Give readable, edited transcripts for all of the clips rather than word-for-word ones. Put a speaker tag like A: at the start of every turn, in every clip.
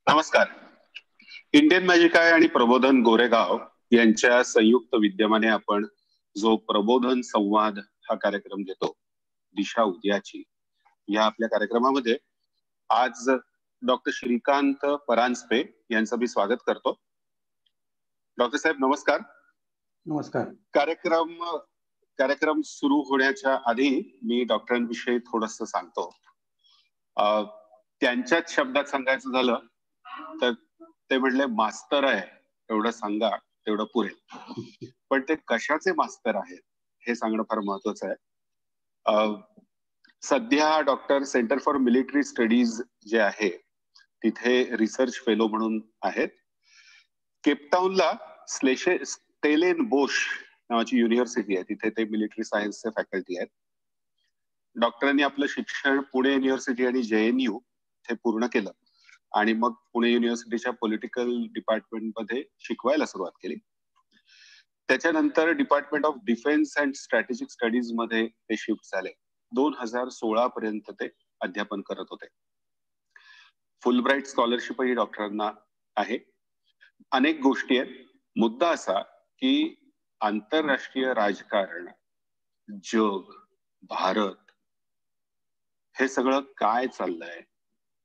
A: नमस्कार. Indian magic आहे आणि प्रबोधन गोरेगाव यांच्या संयुक्त विद्यमाने आपण जो प्रबोधन संवाद हा कार्यक्रम घेतो, दिशा उद्याची, या आपल्या कार्यक्रमामध्ये आज डॉक्टर श्रीकांत परांजपे यांचं मी स्वागत करतो. डॉक्टर साहेब नमस्कार.
B: नमस्कार.
A: कार्यक्रम सुरू होण्याच्या आधी मी डॉक्टरांविषयी थोडस सांगतो. त्यांच्याच शब्दात सांगायचं झालं तर ते म्हणले मास्तर आहे, एवढं सांगा तेवढं पुरेल. पण ते कशाचे मास्तर आहेत हे सांगणं फार महत्वाचं आहे. सध्या doctor centre for military studies जे आहे तिथे रिसर्च फेलो म्हणून आहेत. केपटाऊनला स्टेलेनबोश नावाची युनिव्हर्सिटी आहे, तिथे ते मिलिटरी सायन्सचे फॅकल्टी आहेत. डॉक्टरांनी आपलं शिक्षण पुणे युनिव्हर्सिटी आणि JNU हे पूर्ण केलं आणि मग पुणे युनिव्हर्सिटीच्या पॉलिटिकल डिपार्टमेंटमध्ये शिकवायला सुरुवात केली. त्याच्यानंतर department of defence and strategic studies मध्ये ते शिफ्ट झाले. 2016 पर्यंत ते अध्यापन करत होते. फुलब्राईट स्कॉलरशिपही डॉक्टरांना आहे. अनेक गोष्टी आहेत. मुद्दा असा की आंतरराष्ट्रीय राजकारण, जग, भारत हे सगळं काय चाललंय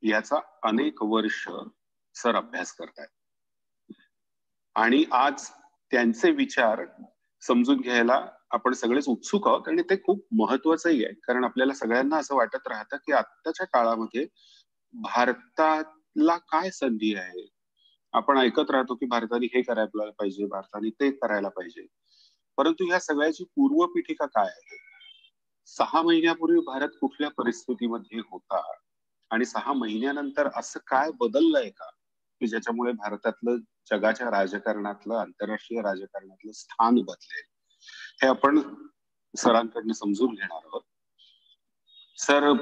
A: याचा अनेक वर्ष सर अभ्यास करतायत आणि आज त्यांचे विचार समजून घ्यायला आपण सगळेच उत्सुक आहोत. आणि ते खूप महत्वाचंही आहे, कारण आपल्याला सगळ्यांना असं वाटत राहतं की आत्ताच्या काळामध्ये भारताला काय संधी आहे. आपण ऐकत राहतो की भारताने हे करायला पाहिजे, भारताने ते करायला पाहिजे, परंतु ह्या सगळ्याची पूर्वपीठिका काय आहे? 6 महिन्यापूर्वी भारत कुठल्या परिस्थितीमध्ये होता आणि 6 महिन्यानंतर असं काय बदललंय का की ज्याच्यामुळे भारतातलं जगाच्या राजकारणातलं, आंतरराष्ट्रीय राजकारणातलं स्थान बदलेल? हे आपण सरांकडनं समजून घेणार आहोत. सर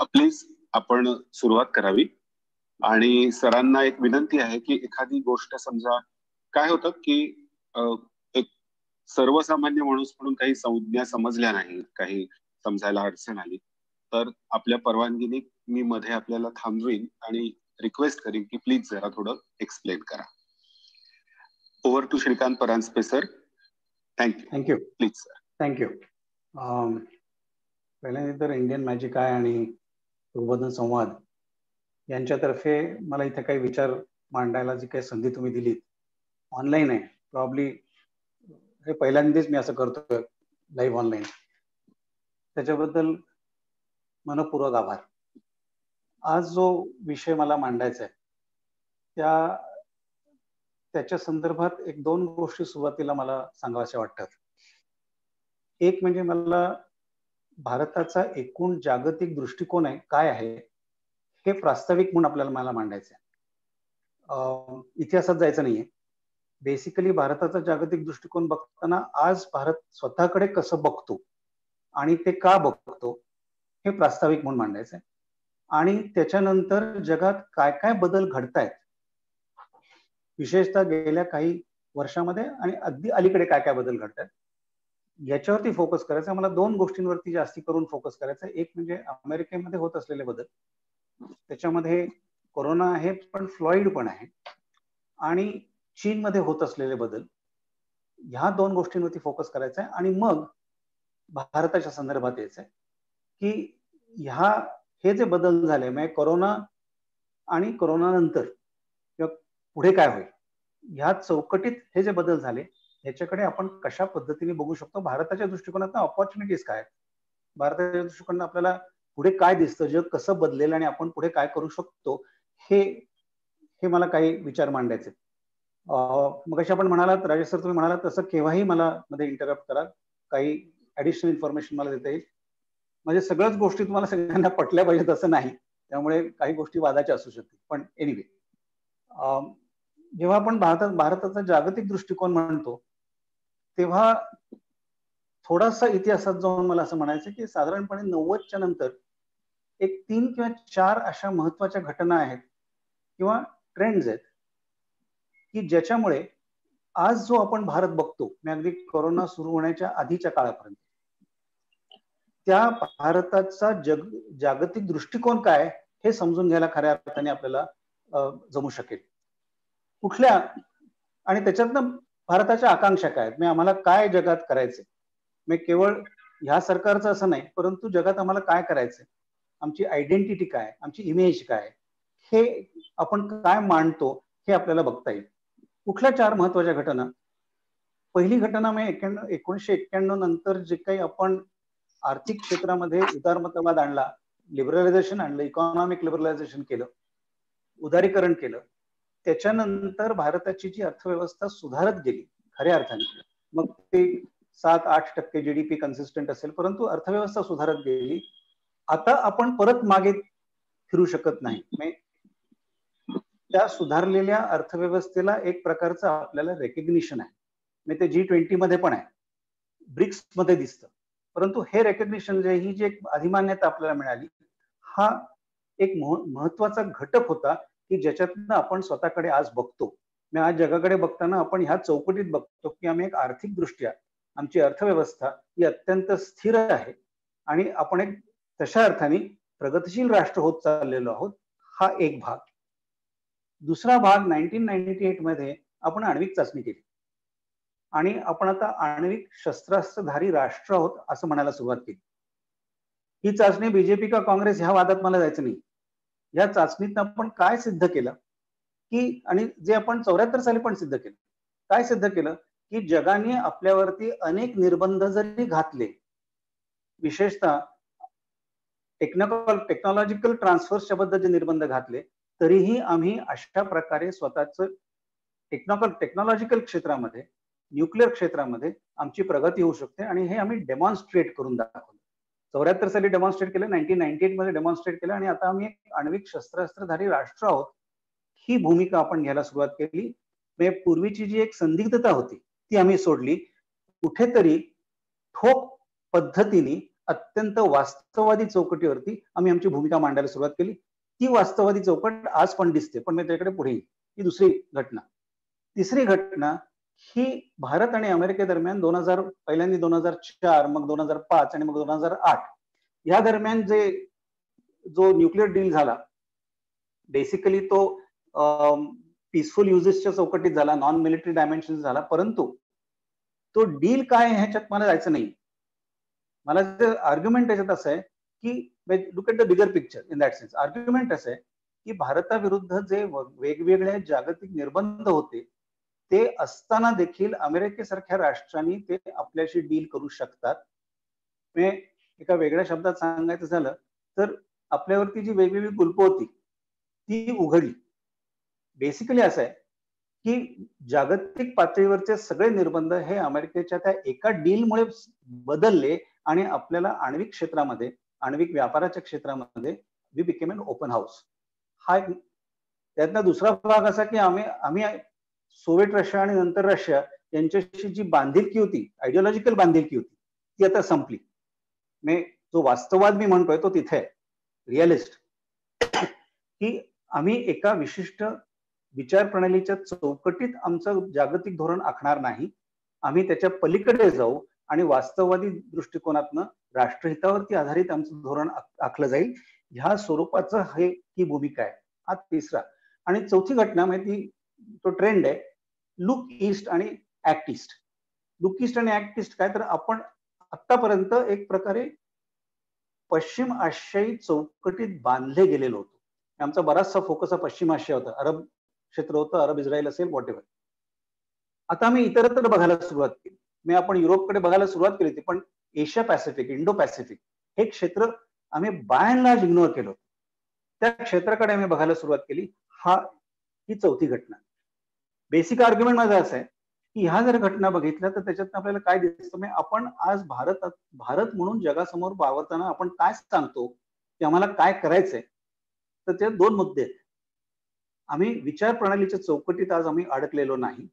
A: प्लीज आपण सुरुवात करावी. आणि सरांना एक विनंती आहे की एखादी गोष्ट, समजा काय होतं की एक सर्वसामान्य माणूस म्हणून काही संज्ञा समजल्या नाहीत, काही समजायला अडचण आली तर आपल्या परवानगीने मी मध्ये आपल्याला थांबवीन आणि रिक्वेस्ट करीन की प्लीज जरा थोडं एक्सप्लेन करा. Over to Shrikant Paranjpe sir. Thank you. Please sir.
B: Thank you. पहिल्यांदा तर इंडियन मॅजिक आहे आणि प्रबोधन संवाद यांच्यातर्फे मला इथे काही विचार मांडायला जी काही संधी तुम्ही दिलीत, ऑनलाईन आहे, प्रॉब्ली हे पहिल्यांदाच मी असं करतोय लाईव्ह ऑनलाईन, त्याच्याबद्दल मनपूर्वक आभार. आज जो विषय मला मांडायचा आहे त्याच्या संदर्भात एक दोन गोष्टी सुरुवातीला मला सांगाव्याशा वाटतात. एक म्हणजे मला भारताचा एकूण जागतिक दृष्टिकोन आहे काय आहे हे प्रास्ताविक म्हणून आपल्याला मला मांडायचं आहे. इतिहासात जायचं नाहीये. बेसिकली भारताचा जागतिक दृष्टिकोन बघताना आज भारत स्वतःकडे कसं बघतो आणि ते का बघतो हे प्रास्ताविक म्हणून मांडायचं आहे. आणि त्याच्यानंतर जगात काय काय बदल घडतायत, विशेषतः गेल्या काही वर्षामध्ये आणि अगदी अलीकडे काय काय बदल घडतायत याच्यावरती फोकस करायचा. मला दोन गोष्टींवरती जास्ती करून फोकस करायचा. एक म्हणजे अमेरिकेमध्ये होत असलेले बदल, त्याच्यामध्ये कोरोना आहे पण फ्लॉइड पण आहे, आणि चीनमध्ये होत असलेले बदल, ह्या दोन गोष्टींवरती फोकस करायचा आहे. आणि मग भारताच्या संदर्भात यायचं आहे की हे जे बदल झाले म्हणजे कोरोना आणि कोरोना नंतर किंवा पुढे काय होईल, ह्या चौकटीत हे जे बदल झाले ह्याच्याकडे आपण कशा पद्धतीने बघू शकतो. भारताच्या दृष्टिकोनातून ऑपॉर्च्युनिटीज काय, भारताच्या दृष्टिकोनातून आपल्याला पुढे काय दिसतं, जग कसं बदलेल आणि आपण पुढे काय करू शकतो, हे मला काही विचार मांडायचे. मग अशा आपण म्हणालात राजेश सर, तुम्ही म्हणालात तसं केव्हाही मला मध्ये इंटरप्ट करा, काही ऍडिशनल इन्फॉर्मेशन मला देता येईल. म्हणजे सगळ्याच गोष्टी तुम्हाला सगळ्यांना पटल्या पाहिजेत असं नाही, त्यामुळे काही गोष्टी वादाच्या असू शकतील. पण एनिवे, जेव्हा आपण भारताचा जागतिक दृष्टिकोन म्हणतो तेव्हा थोडासा इतिहासात जाऊन मला असं म्हणायचं की साधारणपणे 90च्या नंतर एक 3 किंवा 4 अशा महत्वाच्या घटना आहेत किंवा ट्रेंड्स आहेत की ज्याच्यामुळे आज जो आपण भारत बघतो, अगदी कोरोना सुरू होण्याच्या आधीच्या काळापर्यंत, त्या भारताचा जागतिक दृष्टिकोन काय हे समजून घ्यायला खऱ्या अर्थाने आपल्याला जमू शकेल. कुठल्या आणि त्याच्यातनं भारताच्या आकांक्षा काय आहेत, आम्हाला काय जगात करायचे, केवळ ह्या सरकारचं असं नाही, परंतु जगात आम्हाला काय करायचंय, आमची आयडेंटिटी काय, आमची इमेज काय, हे आपण काय मांडतो हे आपल्याला बघता येईल. कुठल्या 4 महत्वाच्या घटना. पहिली घटना म्हणजे 1991 नंतर जे काही आपण आर्थिक क्षेत्रामध्ये उदारमतवाद आणला, लिबरलायझेशन आणलं, इकॉनॉमिक लिबरलायझेशन केलं, उदारीकरण केलं, त्याच्यानंतर भारताची जी अर्थव्यवस्था सुधारत गेली खऱ्या अर्थाने, मग ते 7-8% जीडीपी कन्सिस्टंट असेल, परंतु अर्थव्यवस्था सुधारत गेली. आता आपण परत मागे फिरू शकत नाही. त्या सुधारलेल्या अर्थव्यवस्थेला एक प्रकारचं आपल्याला रेकग्निशन आहे. ते G20 मध्ये पण आहे, ब्रिक्स मध्ये दिसतं, परंतु हे रेकग्निशन ही जी एक अधिमान्यता आपल्याला मिळाली, हा एक महत्वाचा घटक होता की ज्याच्यातनं आपण स्वतःकडे आज बघतो. आज जगाकडे बघताना आपण ह्या चौकटीत बघतो की आम्ही एक आर्थिक दृष्ट्या आमची अर्थव्यवस्था ही अत्यंत स्थिर आहे आणि आपण एक तशा अर्थाने प्रगतिशील राष्ट्र होत चाललेलो आहोत. हा एक भाग. दुसरा भाग 1998 मध्ये आपण आण्विक चाचणी केली आणि आपण आता आण्विक शस्त्रास्त्रधारी राष्ट्र आहोत असं म्हणायला सुरुवात केली. ही चाचणी बीजेपी का काँग्रेस ह्या वादात मला जायचं नाही. या चाचणीत आपण काय सिद्ध केलं की, आणि जे आपण 74 साली पण सिद्ध केलं, काय सिद्ध केलं की जगाने आपल्यावरती अनेक निर्बंध जरी घातले, विशेषतः टेक्नॉलॉजिकल ट्रान्सफर्सच्या बद्दल जे निर्बंध घातले, तरीही आम्ही अशा प्रकारे स्वतःच टेक्नॉलॉजिकल क्षेत्रामध्ये, न्यूक्लिअर क्षेत्रामध्ये आमची प्रगती होऊ शकते आणि हे आम्ही डेमॉन्स्ट्रेट करून दाखवलं. 74 साली डेमॉन्स्ट्रेट केलं, 1998 मध्ये डेमॉन्स्ट्रेट केलं आणि आता आम्ही एक आण्विक शस्त्रास्त्रधारी राष्ट्र आहोत ही भूमिका आपण घ्यायला सुरुवात केली. पूर्वीची जी एक संदिग्धता होती ती आम्ही सोडली. कुठेतरी ठोक पद्धतीने अत्यंत वास्तववादी चौकटीवरती आम्ही आमची भूमिका मांडायला सुरुवात केली. ती वास्तववादी चौकट आज पण दिसते, पण मी त्याकडे पुढे येईल. ही दुसरी घटना. तिसरी घटना ही भारत आणि अमेरिकेदरम्यान पहिल्यांदा 2004, मग 2005 आणि मग 2008 या दरम्यान जो न्यूक्लिअर डील झाला, बेसिकली तो पीसफुल युजेसच्या चौकटीत झाला, नॉन मिलिटरी डायमेन्शन झाला, परंतु तो डील काय ह्याच्यात मला जायचं नाही. मला जे आर्ग्युमेंट त्याच्यात असं आहे की look at the bigger picture in that sense. Argument असं आहे की भारताविरुद्ध जे वेगवेगळ्या जागतिक निर्बंध होते ते असताना देखील अमेरिकेसारख्या राष्ट्रांनी ते आपल्याशी डील करू शकतात. एका वेगळ्या शब्दात सांगायचं झालं तर आपल्यावरती जी वेगवेगळी कुलपं होती ती उघडली. बेसिकली असं आहे की जागतिक पातळीवरचे सगळे निर्बंध हे अमेरिकेच्या त्या एका डीलमुळे बदलले आणि आपल्याला आण्विक क्षेत्रामध्ये, आण्विक व्यापाराच्या क्षेत्रामध्ये we became an open house. हा त्यातला दुसरा भाग असा की आम्ही सोव्हिएट रशिया आणि नंतर रशिया यांच्याशी जी बांधिलकी होती, आयडिओलॉजिकल बांधिलकी होती, ती आता संपली. जो वास्तववाद मी म्हणतोय तो तिथे आहे, रिअलिस्ट, की आम्ही एका विशिष्ट विचार प्रणालीच्या चौकटीत आमचं जागतिक धोरण आखणार नाही. आम्ही त्याच्या पलीकडे जाऊ आणि वास्तववादी दृष्टिकोनातनं राष्ट्रहितावरती आधारित आमचं धोरण आखलं जाईल. ह्या स्वरूपाचं ही भूमिका आहे. हा तिसरा. आणि चौथी घटना माहिती, तो ट्रेंड आहे लुक ईस्ट आणि ऍक्ट ईस्ट. लुक ईस्ट आणि ऍक्ट ईस्ट काय, तर आपण आतापर्यंत एक प्रकारे पश्चिम आशियाई चौकटीत बांधले गेलेलो होतो. आमचा बराचसा फोकस हा पश्चिम आशिया होता, अरब क्षेत्र होतं, अरब इस्रायल असेल, व्हॉट एव्हर. आता आम्ही इतरत्र बघायला सुरुवात केली. आपण युरोपकडे बघायला सुरुवात केली होती, पण एशिया पॅसिफिक, इंडो पॅसिफिक हे क्षेत्र आम्ही बाय अँड लार्ज इग्नोर केलं. त्या क्षेत्राकडे आम्ही बघायला सुरुवात केली. ही चौथी घटना. बेसिक आर्ग्युमेंट माझा असं आहे की ह्या जर घटना बघितल्या तर त्याच्यात आपल्याला काय दिसतं, आपण आज भारत म्हणून जगासमोर वावरताना आपण काय सांगतो की आम्हाला काय करायचंय, तर ते दोन मुद्दे आहेत. आम्ही विचार प्रणालीच्या चौकटीत आज आम्ही अडकलेलो नाही.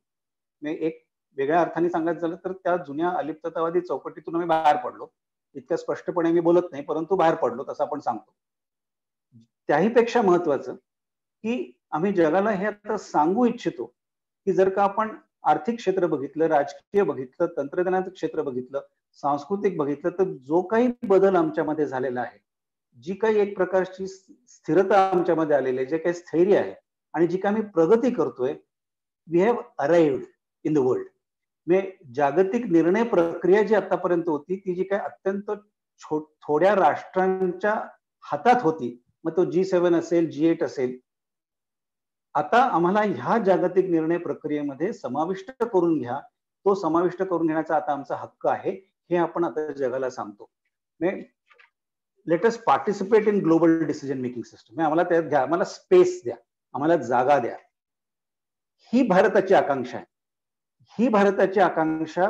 B: एक वेगळ्या अर्थाने सांगायचं झालं तर त्या जुन्या अलिप्ततावादी चौकटीतून आम्ही बाहेर पडलो. इतक्या स्पष्टपणे मी बोलत नाही, परंतु बाहेर पडलो तसं आपण सांगतो. त्याही पेक्षा महत्वाचं की आम्ही जगाला हे आता सांगू इच्छितो की जर का आपण आर्थिक क्षेत्र बघितलं, राजकीय बघितलं, तंत्रज्ञानाचं क्षेत्र बघितलं, सांस्कृतिक बघितलं, तर जो काही बदल आमच्यामध्ये झालेला आहे, जी काही एक प्रकारची स्थिरता आमच्यामध्ये आलेली आहे, जे काही स्थैर्य आहे आणि जी काय आम्ही प्रगती करतोय, we have arrived in the world. म्हणजे जागतिक निर्णय प्रक्रिया जी आतापर्यंत होती ती जी काय अत्यंत थोड्या राष्ट्रांच्या हातात होती, मग तो G7 असेल, G8 असेल, आता आम्हाला ह्या जागतिक निर्णय प्रक्रियेमध्ये समाविष्ट करून घ्या. तो समाविष्ट करून घेण्याचा आता आमचा हक्क आहे, हे आपण आता जगाला सांगतो. Let us participate in global decision making system. आम्हाला त्यात द्या, आम्हाला स्पेस द्या, आम्हाला जागा द्या. ही भारताची आकांक्षा आहे. ही भारताची आकांक्षा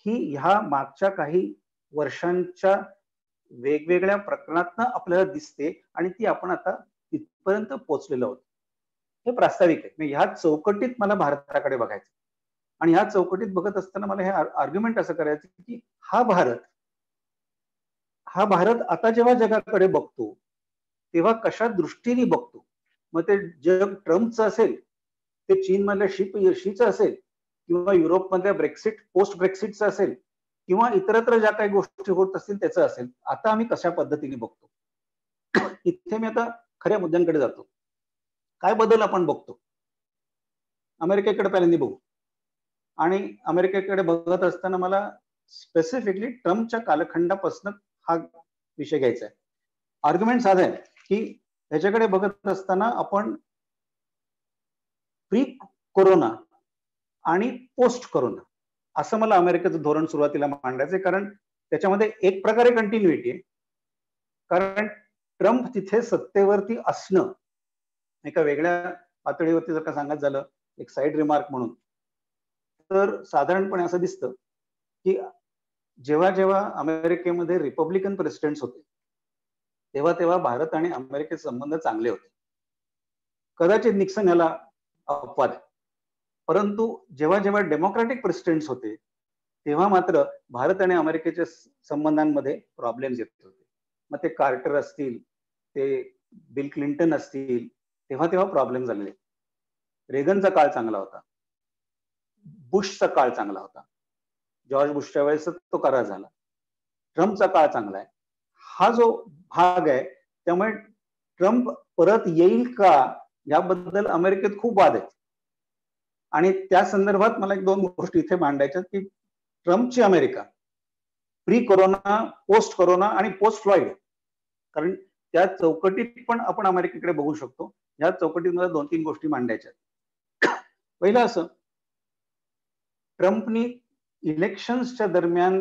B: ही ह्या मागच्या काही वर्षांच्या वेगवेगळ्या प्रकरणातनं आपल्याला दिसते आणि ती आपण आता तिथपर्यंत पोहोचलेलो आहोत. हे प्रास्ताविक आहे. ह्या चौकटीत मला भारताकडे बघायचं आणि ह्या चौकटीत बघत असताना मला हे आर्ग्युमेंट असं करायचं की हा भारत आता जेव्हा जगाकडे बघतो तेव्हा कशा दृष्टीने बघतो. मग ते जग ट्रम्पचं असेल, ते चीनमधल्या शीचं असेल, किंवा युरोपमधल्या पोस्ट ब्रेक्सिटचं असेल, किंवा इतरत्र ज्या काही गोष्टी होत असतील त्याचं असेल. आता आम्ही कशा पद्धतीने बघतो, इथे मी आता खऱ्या मुद्द्यांकडे जातो. काय बदल आपण बघतो? अमेरिकेकडे पहिल्यांदा बघू. आणि अमेरिकेकडे बघत असताना मला स्पेसिफिकली ट्रम्पच्या कालखंडापासून हा विषय घ्यायचा आहे. आर्ग्युमेंट साधा आहे की ह्याच्याकडे बघत असताना आपण प्री कोरोना आणि पोस्ट कोरोना असं मला अमेरिकेचं धोरण सुरुवातीला मांडायचंय, कारण त्याच्यामध्ये एक प्रकारे कंटिन्युइटी आहे. कारण ट्रम्प तिथे सत्तेवरती असणं एका वेगळ्या पातळीवरती जर का सांगायचं झालं, एक साईड रिमार्क म्हणून, तर साधारणपणे असं दिसतं की जेव्हा जेव्हा अमेरिकेमध्ये रिपब्लिकन प्रेसिडेंट्स होते तेव्हा तेव्हा भारत आणि अमेरिकेचे संबंध चांगले होते. कदाचित निक्सन याला अपवाद आहे, परंतु जेव्हा जेव्हा डेमोक्रॅटिक प्रेसिडेंट्स होते तेव्हा मात्र भारत आणि अमेरिकेच्या संबंधांमध्ये प्रॉब्लेम्स येत होते. मग ते कार्टर असतील, ते बिल क्लिंटन असतील, तेव्हा तेव्हा प्रॉब्लेम झालेले. रेगनचा काळ चांगला होता, बुशचा काळ चांगला होता, जॉर्ज बुशच्या वेळेस तो करार झाला. ट्रम्पचा काळ चांगला आहे. हा जो भाग आहे त्यामुळे ट्रम्प परत येईल का याबद्दल अमेरिकेत खूप वाद आहेत. आणि त्या संदर्भात मला एक दोन गोष्टी इथे मांडायच्या की ट्रम्पची America pre corona, post corona आणि पोस्ट फ्लॉइड, कारण त्या चौकटीत पण आपण अमेरिकेकडे बघू शकतो. या चौकटीत मला दोन तीन गोष्टी मांडायच्या. पहिलं असं, ट्रम्पनी इलेक्शन्सच्या दरम्यान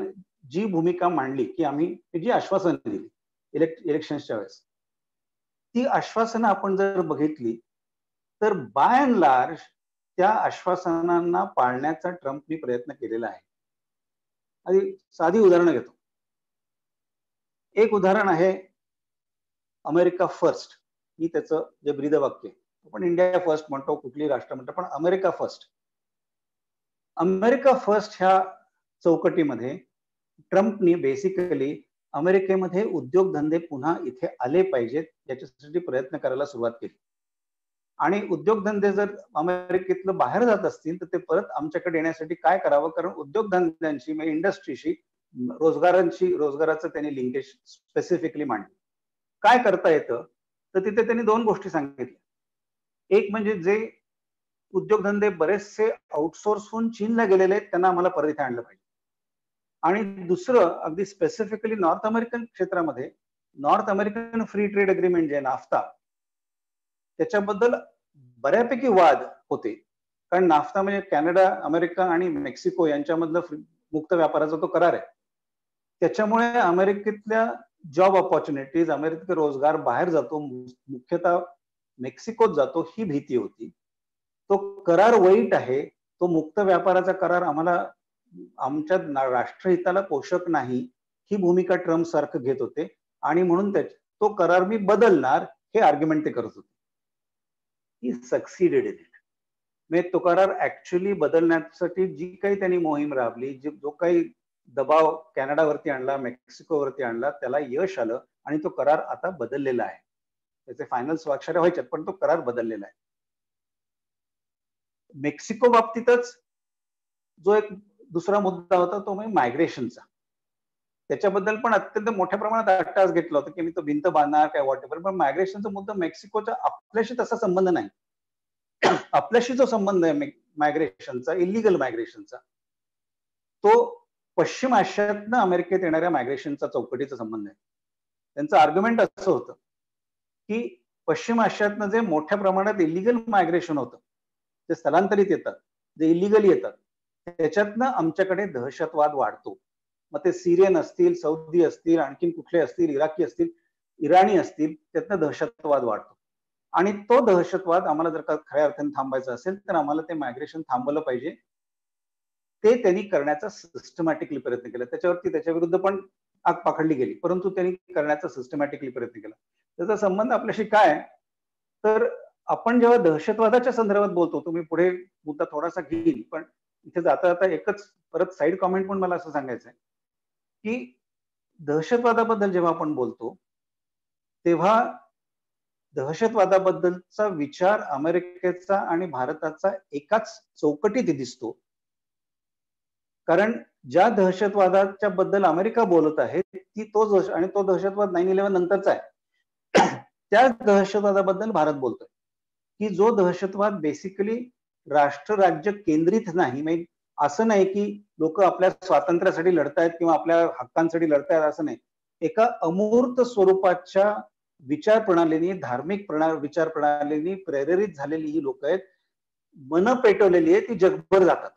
B: जी भूमिका मांडली की आम्ही जी आश्वासन दिली इलेक्शन्सच्या वेळेस, ती आश्वासनं आपण जर बघितली तर बाय अँड लार्ज त्या आश्वासनांना पाळण्याचा ट्रम्पनी प्रयत्न केलेला आहे. आधी साधी उदाहरणं घेतो. एक उदाहरण आहे अमेरिका फर्स्ट, ही त्याचं जे ब्रीदवाक्य आहे. आपण इंडिया फर्स्ट म्हणतो, कुठली राष्ट्र म्हणतो, पण अमेरिका फर्स्ट. अमेरिका फर्स्ट ह्या चौकटीमध्ये ट्रम्पनी बेसिकली अमेरिकेमध्ये उद्योगधंदे पुन्हा इथे आले पाहिजेत याच्यासाठी प्रयत्न करायला सुरुवात केली. आणि उद्योगधंदे जर अमेरिकेतलं बाहेर जात असतील तर ते परत आमच्याकडे येण्यासाठी काय करावं, कारण उद्योगधंद्यांशी म्हणजे इंडस्ट्रीशी रोजगाराचं त्यांनी लिंकेज स्पेसिफिकली मांडलं. काय करता येतं तर तिथे त्यांनी दोन गोष्टी सांगितल्या. एक म्हणजे जे उद्योगधंदे बरेचसे आउटसोर्स होऊन चीनला गेलेले आहेत त्यांना आम्हाला परत इथे आणलं पाहिजे. आणि दुसरं अगदी स्पेसिफिकली नॉर्थ अमेरिकन क्षेत्रामध्ये north American free trade agreement जे नाफ्ता, त्याच्याबद्दल बऱ्यापैकी वाद होते. कारण नाफ्ता म्हणजे कॅनडा, अमेरिका आणि मेक्सिको यांच्यामधलं मुक्त व्यापाराचा तो करार आहे. त्याच्यामुळे अमेरिकेतल्या जॉब ऑपॉर्च्युनिटीज, अमेरिकेत रोजगार बाहेर जातो, मुख्यतः मेक्सिकोत जातो, ही भीती होती. तो करार वाईट आहे, तो मुक्त व्यापाराचा करार आम्हाला आमच्या राष्ट्रहिताला पोषक नाही, ही भूमिका ट्रम्प सारखं घेत होते. आणि म्हणून तो करार मी बदलणार हे आर्ग्युमेंट ते करत होते. ही सक्सीडेड इन इट. म्हणजे तो करार ऍक्च्युअली बदलण्यासाठी जी काही त्यांनी मोहीम राबली, जो काही दबाव कॅनडावरती आणला, मेक्सिकोवरती आणला, त्याला यश आलं आणि तो करार आता बदललेला आहे. त्याचे फायनल स्वाक्षऱ्या व्हायच्यात पण तो करार बदललेला आहे. मेक्सिको बाबतीतच जो एक दुसरा मुद्दा होता तो म्हणजे मायग्रेशनचा. त्याच्याबद्दल पण अत्यंत मोठ्या प्रमाणात अट्टास घेतला होता की मी तो भिंत बांधणार काय वॉटेवर, पण मायग्रेशनचा मुद्दा मेक्सिकोचा आपल्याशी तसा संबंध नाही. आपल्याशी जो संबंध आहे मायग्रेशनचा, इलिगल मायग्रेशनचा, तो पश्चिम आशियातनं अमेरिकेत येणाऱ्या मायग्रेशनचा चौकटीचा संबंध आहे. त्यांचं आर्ग्युमेंट असं होतं की पश्चिम आशियातनं जे मोठ्या प्रमाणात इलिगल मायग्रेशन होतं, जे स्थलांतरित येतात, जे इलिगल येतात, त्याच्यातनं आमच्याकडे दहशतवाद वाढतो. मग ते सिरियन असतील, सौदी असतील, आणखीन कुठले असतील, इराकी असतील, इराणी असतील, त्यातनं दहशतवाद वाढतो. आणि तो दहशतवाद आम्हाला जर का खऱ्या अर्थाने थांबायचा असेल तर आम्हाला ते मायग्रेशन थांबवलं पाहिजे. ते त्यांनी करण्याचा सिस्टमॅटिकली प्रयत्न केला. त्याच्या विरुद्ध पण आग पकडली गेली, परंतु त्यांनी करण्याचा सिस्टमॅटिकली प्रयत्न केला. त्याचा संबंध आपल्याशी काय, तर आपण जेव्हा दहशतवादाच्या संदर्भात बोलतो, तुम्ही पुढे मुद्दा थोडासा घेईल, पण इथे जाता जाता एकच परत साईड कॉमेंट पण मला असं सांगायचं आहे की दहशतवादाबद्दल जेव्हा आपण बोलतो तेव्हा दहशतवादाबद्दलचा विचार अमेरिकेचा आणि भारताचा एकाच चौकटीत दिसतो. कारण ज्या दहशतवादाच्या बद्दल अमेरिका बोलत आहे ती तो दहशतवाद 9/11 नंतरचा आहे. त्या दहशतवादाबद्दल भारत बोलतोय की जो दहशतवाद बेसिकली राष्ट्र राज्य केंद्रित नाही. म्हणजे असं नाही की लोक आपल्या स्वातंत्र्यासाठी लढतायत किंवा आपल्या हक्कांसाठी लढतायत, असं नाही. एका अमूर्त स्वरूपाच्या विचार प्रणालीने, धार्मिक विचार प्रणालीने प्रेरित झालेली ही लोक आहेत, मन पेटवलेली आहे, ती जगभर जातात.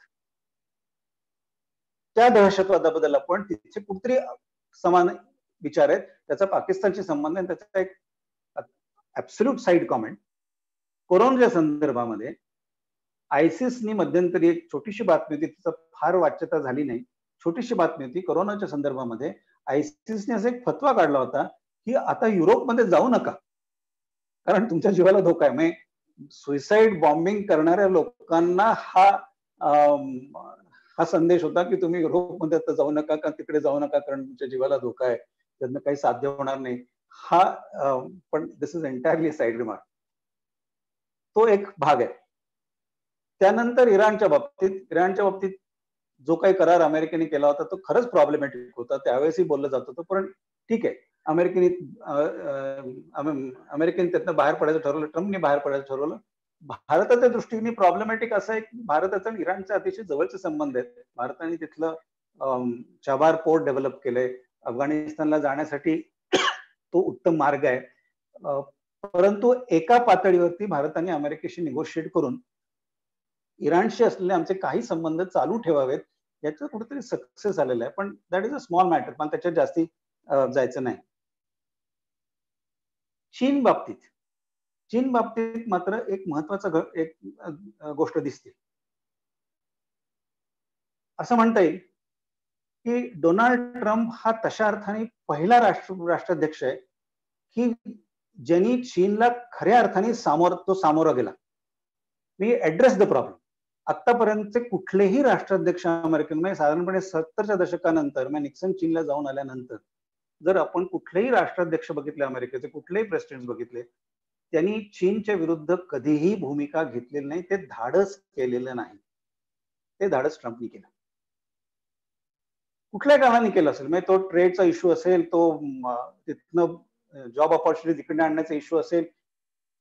B: त्या दहशतवादाबद्दल आपण तिथे कुठेतरी समान विचार आहेत, त्याचा पाकिस्तानशी संबंध आहे. त्याचा एक ऍब्सोल्यूट साईड कॉमेंट, कोरोनाच्या संदर्भामध्ये आयसिसनी मध्यंतरी एक छोटीशी बातमी होती, तिचं फार वाच्यता झाली नाही, छोटीशी बातमी होती. कोरोनाच्या संदर्भामध्ये आयसिसने असा एक फतवा काढला होता की आता युरोपमध्ये जाऊ नका, कारण तुमच्या जीवाला धोका आहे. म्हणजे सुसाईड बॉम्बिंग करणाऱ्या लोकांना हा संदेश होता की तुम्ही युरोपमध्ये आता जाऊ नका, कारण तिकडे जाऊ नका, कारण तुमच्या जीवाला धोका आहे, त्यांना काही साध्य होणार नाही. पण दिस इज एंटायरली साईड रिमार्क. तो एक भाग आहे. त्यानंतर इराणच्या बाबतीत जो काही करार अमेरिकेने केला होता तो खरंच प्रॉब्लेमॅटिक होता, त्यावेळेसही बोललं जात होतं. पण ठीक आहे, अमेरिकेने त्यातनं बाहेर पडायचं ठरवलं, ट्रम्पने बाहेर पडायचं ठरवलं. भारताच्या दृष्टीने प्रॉब्लेमॅटिक असं आहे की भारताचा आणि इराणचे अतिशय जवळचे संबंध आहेत. भारताने तिथलं चाबार पोर्ट डेव्हलप केलंय, अफगाणिस्तानला जाण्यासाठी तो उत्तम मार्ग आहे. परंतु एका पातळीवरती भारताने अमेरिकेशी निगोशिएट करून इराणशी असलेले आमचे काही संबंध चालू ठेवावेत, याचं कुठेतरी सक्सेस आलेलं आहे. पण that is a small matter, पण त्याच्यात जास्ती जायचं नाही. चीन बाबतीत मात्र एक महत्वाचा एक गोष्ट दिसते. असं म्हणता येईल की डोनाल्ड ट्रम्प हा तशा अर्थाने पहिला राष्ट्राध्यक्ष आहे की ज्यांनी चीनला खऱ्या अर्थाने सामोरा गेला. मी ऍड्रेस द प्रॉब्लेम. आतापर्यंतचे कुठलेही राष्ट्राध्यक्ष अमेरिकन, म्हणजे साधारणपणे 70च्या दशकानंतर, निक्सन चीनला जाऊन आल्यानंतर जर आपण कुठलेही राष्ट्राध्यक्ष बघितले, अमेरिकेचे कुठलेही प्रेसिडेंट बघितले, त्यांनी चीनच्या विरुद्ध कधीही भूमिका घेतलेली नाही, ते धाडस केलेलं नाही. ते धाडस ट्रम्पनी केलं. कुठल्या कारणाने केलं असेल, म्हणजे तो ट्रेडचा इश्यू असेल, तो तिथनं जॉब ऑपॉर्च्युनिटी तिकडे आणण्याचा इश्यू असेल,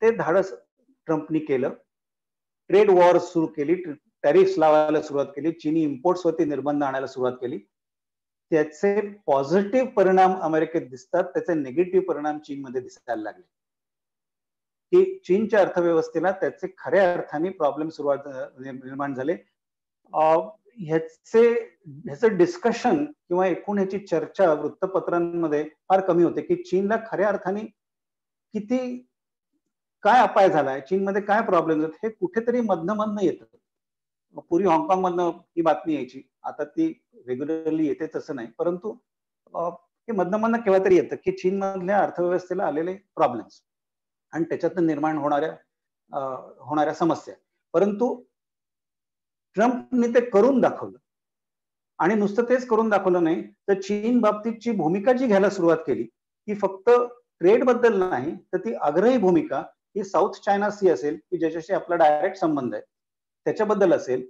B: ते धाडस ट्रम्पनी केलं. ट्रेड वॉर सुरू केली, टॅरिफ्स लावायला सुरुवात केली, चीनी इम्पोर्ट्स वरती निर्बंध आणायला सुरुवात केली. त्याचे पॉझिटिव्ह परिणाम अमेरिकेत दिसतात, त्याचे निगेटिव्ह परिणाम चीनमध्ये दिसायला लागले की चीनच्या अर्थव्यवस्थेला त्याचे खऱ्या अर्थाने प्रॉब्लेम निर्माण झाले. ह्याचं डिस्कशन किंवा एकूण ह्याची चर्चा वृत्तपत्रांमध्ये फार कमी होते की चीनला खऱ्या अर्थाने किती काय अपाय झालाय, चीनमध्ये काय प्रॉब्लेम आहेत, हे कुठेतरी मधनं येतं. पूर्वी हाँगकाँग मधनं ही बातमी यायची, आता ती रेग्युलरली येते तसं नाही, परंतु हे मधनं केव्हा तरी येतं की चीन मधल्या अर्थव्यवस्थेला आलेले प्रॉब्लेम्स आणि त्याच्यातून निर्माण होणाऱ्या समस्या. परंतु ट्रम्पने ते करून दाखवलं. आणि नुसतं तेच करून दाखवलं नाही, तर चीन बाबतीतची भूमिका जी घ्यायला सुरुवात केली ती फक्त ट्रेड बद्दल नाही, तर ती आग्रही भूमिका ही साऊथ चायना सी असेल की ज्याच्याशी आपला डायरेक्ट संबंध आहे त्याच्याबद्दल असेल,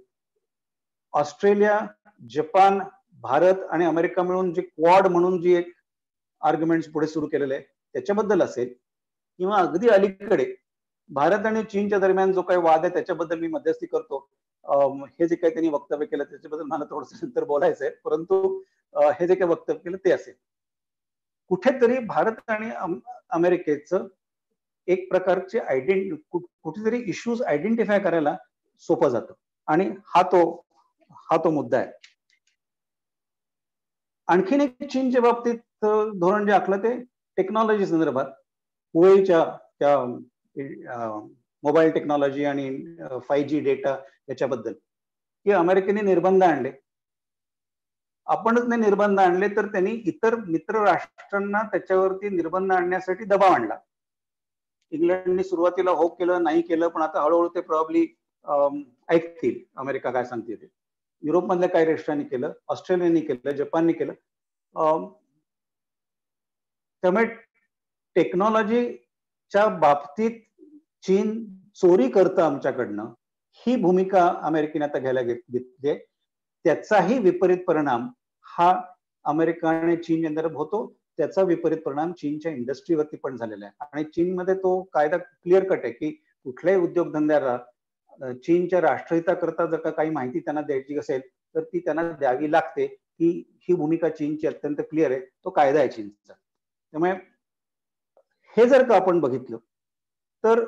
B: ऑस्ट्रेलिया, जपान, भारत आणि अमेरिका मिळून जे क्वाड म्हणून जी एक आर्ग्युमेंट पुढे सुरू केलेलं आहे त्याच्याबद्दल असेल, किंवा अगदी अलीकडे भारत आणि चीनच्या दरम्यान जो काही वाद आहे त्याच्याबद्दल मी मध्यस्थी करतो. हे जे काही त्यांनी वक्तव्य केलं त्याच्याबद्दल मला थोडंसं नंतर बोलायचंय, परंतु हे जे काही वक्तव्य केलं ते असेल, कुठेतरी भारत आणि अमेरिकेचं एक प्रकारचे कुठेतरी इश्यूज आयडेंटिफाय करायला सोपं जातं, आणि हा तो मुद्दा आहे. आणखीन एक चीनच्या बाबतीत धोरण जे आखलं ते टेक्नॉलॉजी संदर्भात, हुवेईच्या त्या मोबाईल टेक्नॉलॉजी आणि 5G डेटा याच्याबद्दल, की अमेरिकेने निर्बंध आणले. आपणच नाही निर्बंध आणले तर त्यांनी इतर मित्र राष्ट्रांना त्याच्यावरती निर्बंध आणण्यासाठी दबाव आणला. इंग्लंडने सुरुवातीला होप केलं, नाही केलं, पण आता हळूहळू ते प्रॉब्ली ऐकतील अमेरिका काय सांगते ते. युरोपमधल्या काही राष्ट्रांनी केलं, ऑस्ट्रेलियाने केलं, जपानने केलं. त्यामुळे टेक्नॉलॉजीच्या बाबतीत चीन चोरी करतं आमच्याकडनं, ही भूमिका अमेरिकेने आता घ्यायला घेतली. त्याचाही विपरीत परिणाम हा अमेरिका आणि चीन संदर्भात होतो. त्याचा विपरीत परिणाम चीनच्या इंडस्ट्रीवरती पण झालेला आहे. आणि चीनमध्ये तो कायदा क्लिअर कट आहे की कुठल्याही उद्योगधंद्याला चीनच्या राष्ट्रहिताकरता जर का काही माहिती त्यांना द्यायची असेल तर ती त्यांना द्यावी लागते. ही भूमिका चीनची अत्यंत क्लिअर आहे. तो कायदा आहे चीनचा. त्यामुळे हे जर का आपण बघितलं तर,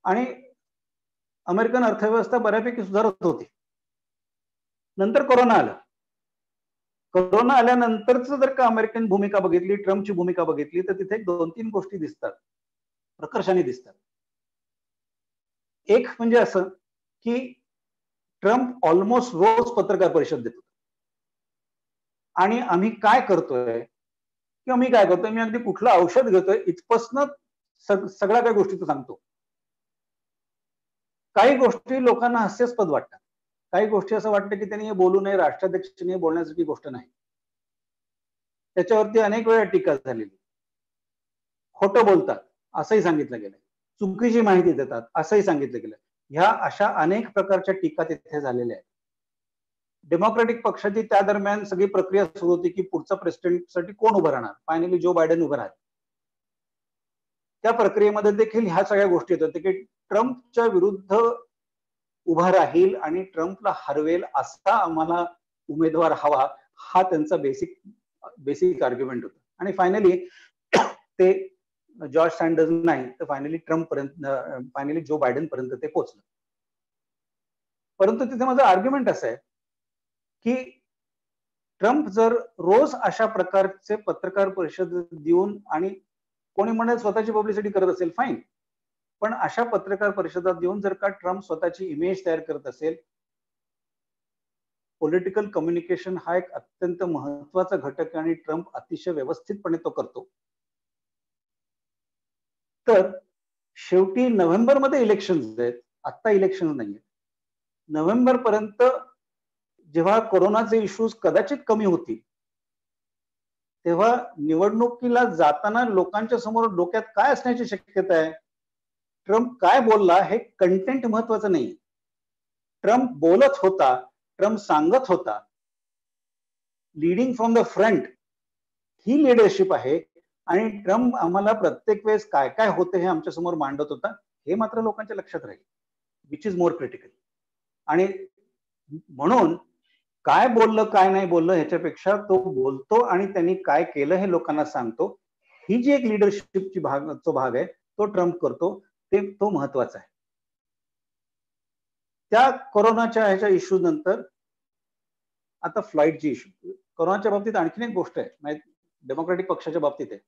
B: आणि अमेरिकन अर्थव्यवस्था बऱ्यापैकी सुधारत होती. नंतर कोरोना आला. कोरोना आल्यानंतरच जर का अमेरिकन भूमिका बघितली, ट्रम्पची भूमिका बघितली, तर तिथे 2-3 गोष्टी दिसतात, प्रकर्षाने दिसतात. एक म्हणजे असं की ट्रम्प ऑलमोस्ट रोज पत्रकार परिषद देतो, आणि आम्ही काय करतोय किंवा मी काय करतोय, मी अगदी कुठलं औषध घेतोय इथपासनं सगळ्या काही गोष्टी तो सांगतो. काही गोष्टी लोकांना हास्यास्पद वाटतात, काही गोष्टी असं वाटतं की त्यांनी हे बोलू नये, राष्ट्राध्यक्षांनी बोलण्यासारखी गोष्ट नाही. त्याच्यावरती अनेक वेळा टीका झालेली. खोटं बोलतात असंही सांगितलं गेलं, चुकीची माहिती देतात असंही सांगितलं गेलं. ह्या अशा अनेक प्रकारच्या टीका तिथे झालेल्या आहेत. डेमोक्रॅटिक पक्षाची त्या दरम्यान सगळी प्रक्रिया सुरू होती की पुढचा प्रेसिडेंटसाठी कोण उभं राहणार. फायनली जो बायडेन उभं राहते. त्या प्रक्रियेमध्ये देखील ह्या सगळ्या गोष्टी येत होत्या की ट्रम्पच्या विरुद्ध उभा राहील आणि ट्रम्पला हरवेल असा आम्हाला उमेदवार हवा, हा त्यांचा बेसिक आर्ग्युमेंट होता. आणि फायनली ते जॉर्ज सँडर्स नाही तर फायनली ट्रम्प पर्यंत, फायनली जो बायडेन पर्यंत ते पोहोचलं. परंतु तिथे माझं आर्ग्युमेंट असं आहे की ट्रम्प जर रोज अशा प्रकारचे पत्रकार परिषद देऊन, आणि कोणी म्हणेल स्वतःची पब्लिसिटी करत असेल, फाईन, पण अशा पत्रकार परिषदात देऊन जर का ट्रम्प स्वतःची इमेज तयार करत असेल, पॉलिटिकल कम्युनिकेशन हा एक अत्यंत महत्वाचा घटक आहे आणि ट्रम्प अतिशय व्यवस्थितपणे तो करतो. तर शेवटी नोव्हेंबरमध्ये इलेक्शन्स आहेत, आत्ता इलेक्शन नाहीये. नोव्हेंबर पर्यंत जेव्हा कोरोनाचे इश्यूज कदाचित कमी होतील, तेव्हा निवडणुकीला जाताना लोकांच्या समोर डोक्यात काय असण्याची शक्यता आहे? ट्रम्प काय बोलला हे कंटेंट महत्वाचं नाही. ट्रम्प बोलत होता, ट्रम्प सांगत होता, leading from the front he leadership आहे. आणि ट्रम्प आम्हाला प्रत्येक वेळेस काय काय होते हे आमच्या समोर मांडत होता, हे मात्र लोकांच्या लक्षात राहील, विच इज मोर क्रिटिकल. आणि म्हणून काय बोललं काय नाही बोललं ह्याच्यापेक्षा तो बोलतो आणि त्यांनी काय केलं हे लोकांना सांगतो, ही जी एक लिडरशिपची भाग आहे तो ट्रम्प करतो, तो महत्वाचा आहे. त्या कोरोनाच्या ह्याच्या इश्यू नंतर आता फ्लाईटची इश्यू. कोरोनाच्या बाबतीत आणखीन एक गोष्ट आहे, डेमोक्रॅटिक पक्षाच्या बाबतीत आहे.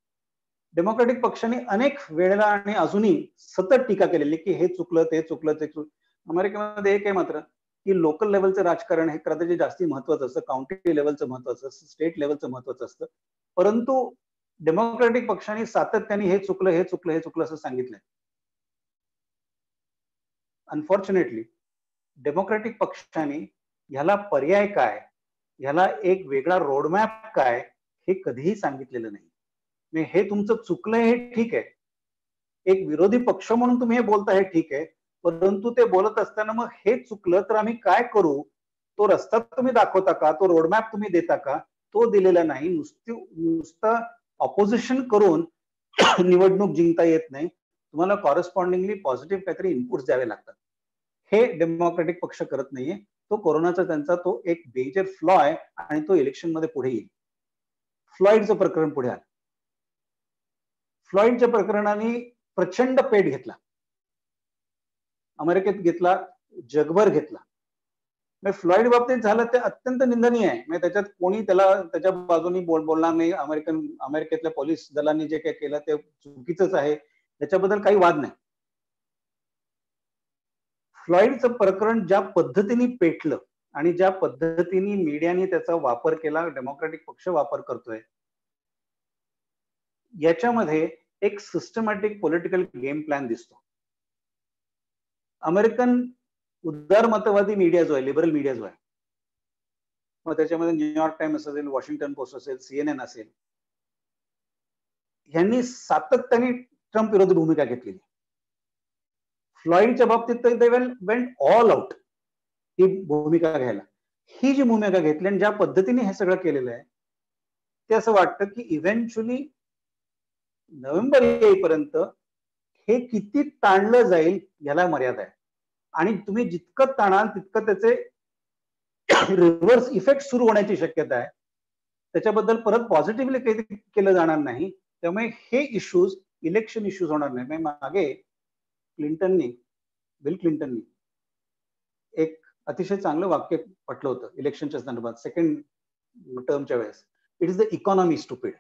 B: डेमोक्रॅटिक पक्षाने अनेक वेळेला आणि अजूनही सतत टीका केलेली की हे चुकलं ते चुकलं ते चुकलं. अमेरिकेमध्ये एक आहे मात्र की लोकल लेवलचं राजकारण हे कदाचित जास्ती महत्वाचं असतं, काउंटी लेवलचं महत्वाचं असतं, स्टेट लेवलचं महत्वाचं असतं. परंतु डेमोक्रॅटिक पक्षाने सातत्याने हे चुकलं हे चुकलं हे चुकलं असं सांगितलंय. अनफॉर्च्युनेटली डेमोक्रॅटिक पक्षाने ह्याला पर्याय काय, ह्याला एक वेगळा रोडमॅप काय हे कधीही सांगितलेलं नाही. हे तुमचं चुकलंय हे ठीक आहे, एक विरोधी पक्ष म्हणून तुम्ही हे बोलता हे ठीक आहे, परंतु ते बोलत असताना मग हे चुकलं तर आम्ही काय करू, तो रस्ता तुम्ही दाखवता का, तो रोडमॅप तुम्ही देता का, तो दिलेला नाही. नुसतं ऑपोजिशन करून निवडणूक जिंकता येत नाही. तुम्हाला कॉरेस्पॉन्डिंगली पॉझिटिव्ह काहीतरी इनपुट्स द्यावे लागतात. हे डेमोक्रॅटिक पक्ष करत नाहीये. तो कोरोनाचा त्यांचा तो एक मेजर फ्लॉ आहे आणि तो इलेक्शन मध्ये पुढे येईल. फ्लॉइडचं प्रकरण पुढे आलं. फ्लॉइडच्या प्रकरणाने प्रचंड पेट घेतला, अमेरिकेत घेतला, जगभर घेतला. फ्लॉइड बाबतीत झालं ते अत्यंत निंदनीय आहे. म्हणजे त्याच्यात कोणी त्याच्या बाजूनी बोलणार नाही. अमेरिकेतल्या पोलीस दलांनी जे काही केलं ते चुकीचंच आहे, त्याच्याबद्दल काही वाद नाही. फ्लॉइडचं प्रकरण ज्या पद्धतीने पेटलं आणि ज्या पद्धतीने मीडियाने त्याचा वापर केला, डेमोक्रॅटिक पक्ष वापर करतोय, याच्यामध्ये एक सिस्टमॅटिक पॉलिटिकल गेम प्लॅन दिसतो. अमेरिकन उदारमतवादी मीडिया जो आहे, लिबरल मीडिया जो आहे, मग त्याच्यामध्ये न्यूयॉर्क टाइम्स असेल, वॉशिंग्टन पोस्ट असेल, CNN असेल, यांनी सातत्याने ट्रम्प विरोधी भूमिका घेतलेली. फ्लॉइडच्या बाबतीत तर दे वेंट ऑल आउट ही भूमिका घ्यायला. ही जी भूमिका घेतली आणि ज्या पद्धतीने हे सगळं केलेलं आहे, ते असं वाटतं की इव्हेंच्युअली नोव्हेंबर येईपर्यंत हे किती ताणलं जाईल याला मर्यादा आहे. आणि तुम्ही जितकं ताणाल तितकं त्याचे रिव्हर्स इफेक्ट सुरू होण्याची शक्यता आहे. त्याच्याबद्दल परत पॉझिटिव्हली काही केलं जाणार नाही. त्यामुळे हे इश्यूज इलेक्शन इश्यूज होणार नाही. मागे बिल क्लिंटननी एक अतिशय चांगलं वाक्य पटलं होतं इलेक्शनच्या संदर्भात, सेकंड टर्मच्या वेळेस. It is the economy stupid.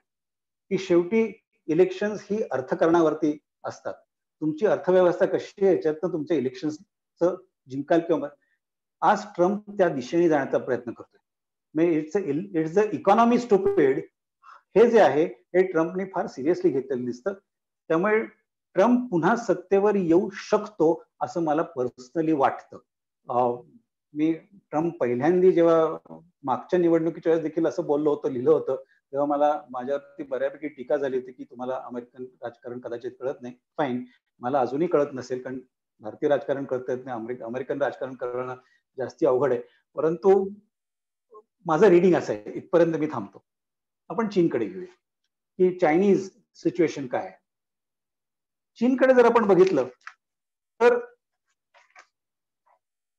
B: की शेवटी इलेक्शन ही अर्थकारणावरती असतात. तुमची अर्थव्यवस्था कशी आहे याच्यातनं तुमच्या इलेक्शनचं जिंकाल किंवा. आज ट्रम्प त्या दिशेने जाण्याचा प्रयत्न करतोय. इट्स द इकॉनॉमी स्टुपिड हे जे आहे हे ट्रम्पने फार सिरियसली घेतलेलं दिसतं. त्यामुळे ट्रम्प पुन्हा सत्तेवर येऊ शकतो असं मला पर्सनली वाटतं. मी ट्रम्प पहिल्यांदा जेव्हा मागच्या निवडणुकीच्या वेळेस देखील असं बोललो होतं, लिहिलं होतं, तेव्हा मला माझ्यावरती बऱ्यापैकी टीका झाली होती की तुम्हाला अमेरिकन राजकारण कदाचित कळत नाही. फाईन, मला अजूनही कळत नसेल, कारण भारतीय राजकारण कळत नाही, अमेरिकन राजकारण करणं जास्ती अवघड आहे. परंतु माझं रिडिंग असं आहे, इथपर्यंत मी थांबतो. आपण चीनकडे घेऊया की चायनीज सिच्युएशन काय आहे. चीनकडे जर आपण बघितलं तर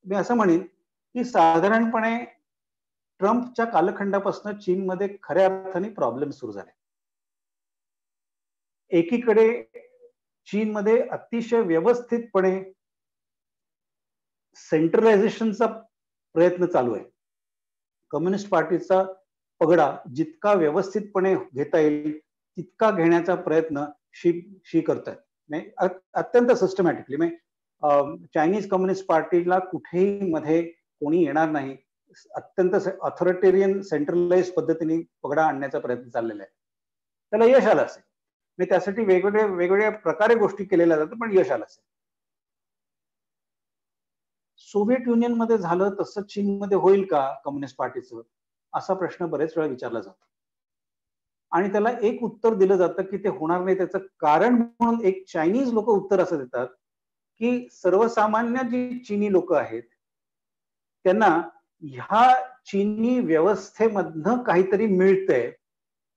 B: मी असं म्हणेन की साधारणपणे ट्रम्पच्या कालखंडापासून चीनमध्ये खऱ्या अर्थाने प्रॉब्लेम सुरू झाले. एकीकडे चीनमध्ये अतिशय व्यवस्थितपणे सेंट्रलायझेशनचा प्रयत्न चालू आहे. कम्युनिस्ट पार्टीचा पगडा जितका व्यवस्थितपणे घेता येईल तितका घेण्याचा प्रयत्न शी करतात. अत्यंत सिस्टमॅटिकली. चायनीज कम्युनिस्ट पार्टीला कुठेही मध्ये कोणी येणार नाही. अत्यंत ऑथॉरिटेरियन सेंट्रलाइज पद्धतीने पगडा आणण्याचा प्रयत्न चाललेला आहे. त्याला यश आलं असेल. त्यासाठी वेगवेगळ्या प्रकारे गोष्टी केलेल्या जातात, पण यश आलं असेल. सोव्हिएत युनियन मध्ये झालं तसं चीनमध्ये होईल का कम्युनिस्ट पार्टीचं, असा प्रश्न बरेच वेळा विचारला जातो. आणि त्याला एक उत्तर दिलं जातं की ते होणार नाही. त्याचं कारण म्हणून एक चायनीज लोक उत्तर असं देतात की सर्वसामान्य जी चीनी लोक आहेत त्यांना ह्या चीनी व्यवस्थेमधनं काहीतरी मिळतंय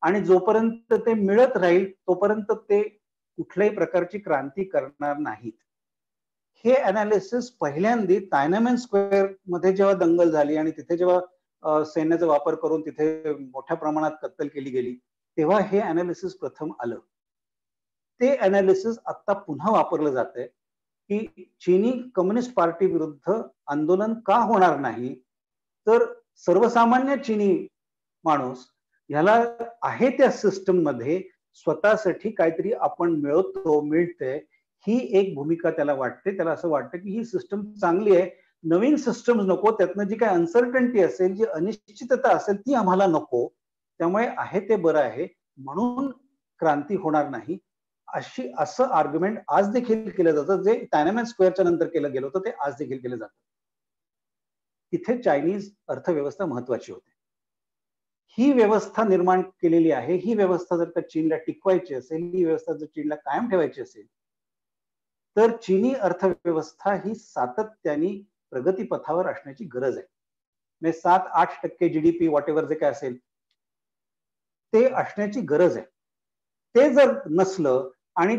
B: आणि जोपर्यंत ते मिळत राहील तोपर्यंत ते कुठल्याही प्रकारची क्रांती करणार नाहीत. हे अनालिसिस पहिल्यांदा टायनमेन स्क्वेअर मध्ये जेव्हा दंगल झाली आणि तिथे जेव्हा सैन्याचा वापर करून तिथे मोठ्या प्रमाणात कत्तल केली गेली तेव्हा हे अनालिसिस प्रथम आलं. ते अनालिसिस आता पुन्हा वापरलं जातंय की चीनी कम्युनिस्ट पार्टी विरुद्ध आंदोलन का होणार नाही, तर सर्वसामान्य चीनी माणूस ह्याला आहे त्या सिस्टम मध्ये स्वतःसाठी काहीतरी आपण मिळतंय ही एक भूमिका त्याला वाटते. त्याला असं वाटतं की ही सिस्टम चांगली आहे, नवीन सिस्टम नको, त्यातनं जी काही अनसर्टन्टी असेल, जी अनिश्चितता असेल ती आम्हाला नको, त्यामुळे आहे ते बरं आहे, म्हणून क्रांती होणार नाही असं आर्ग्युमेंट आज देखील केलं जातं. जे टायनमेन स्क्वेअरच्या नंतर केलं गेलं होतं ते आज देखील केलं जातं. तिथे चायनीज अर्थव्यवस्था महत्वाची होती. ही व्यवस्था निर्माण केलेली आहे. ही व्यवस्था जर का चीनला टिकवायची असेल, ही व्यवस्था जर चीनला कायम ठेवायची असेल तर चीनी अर्थव्यवस्था ही सातत्याने प्रगतीपथावर असण्याची गरज आहे. म्हणजे 7-8% GDP व्हॉट एव्हर जे काय असेल ते असण्याची गरज आहे. ते जर नसलं आणि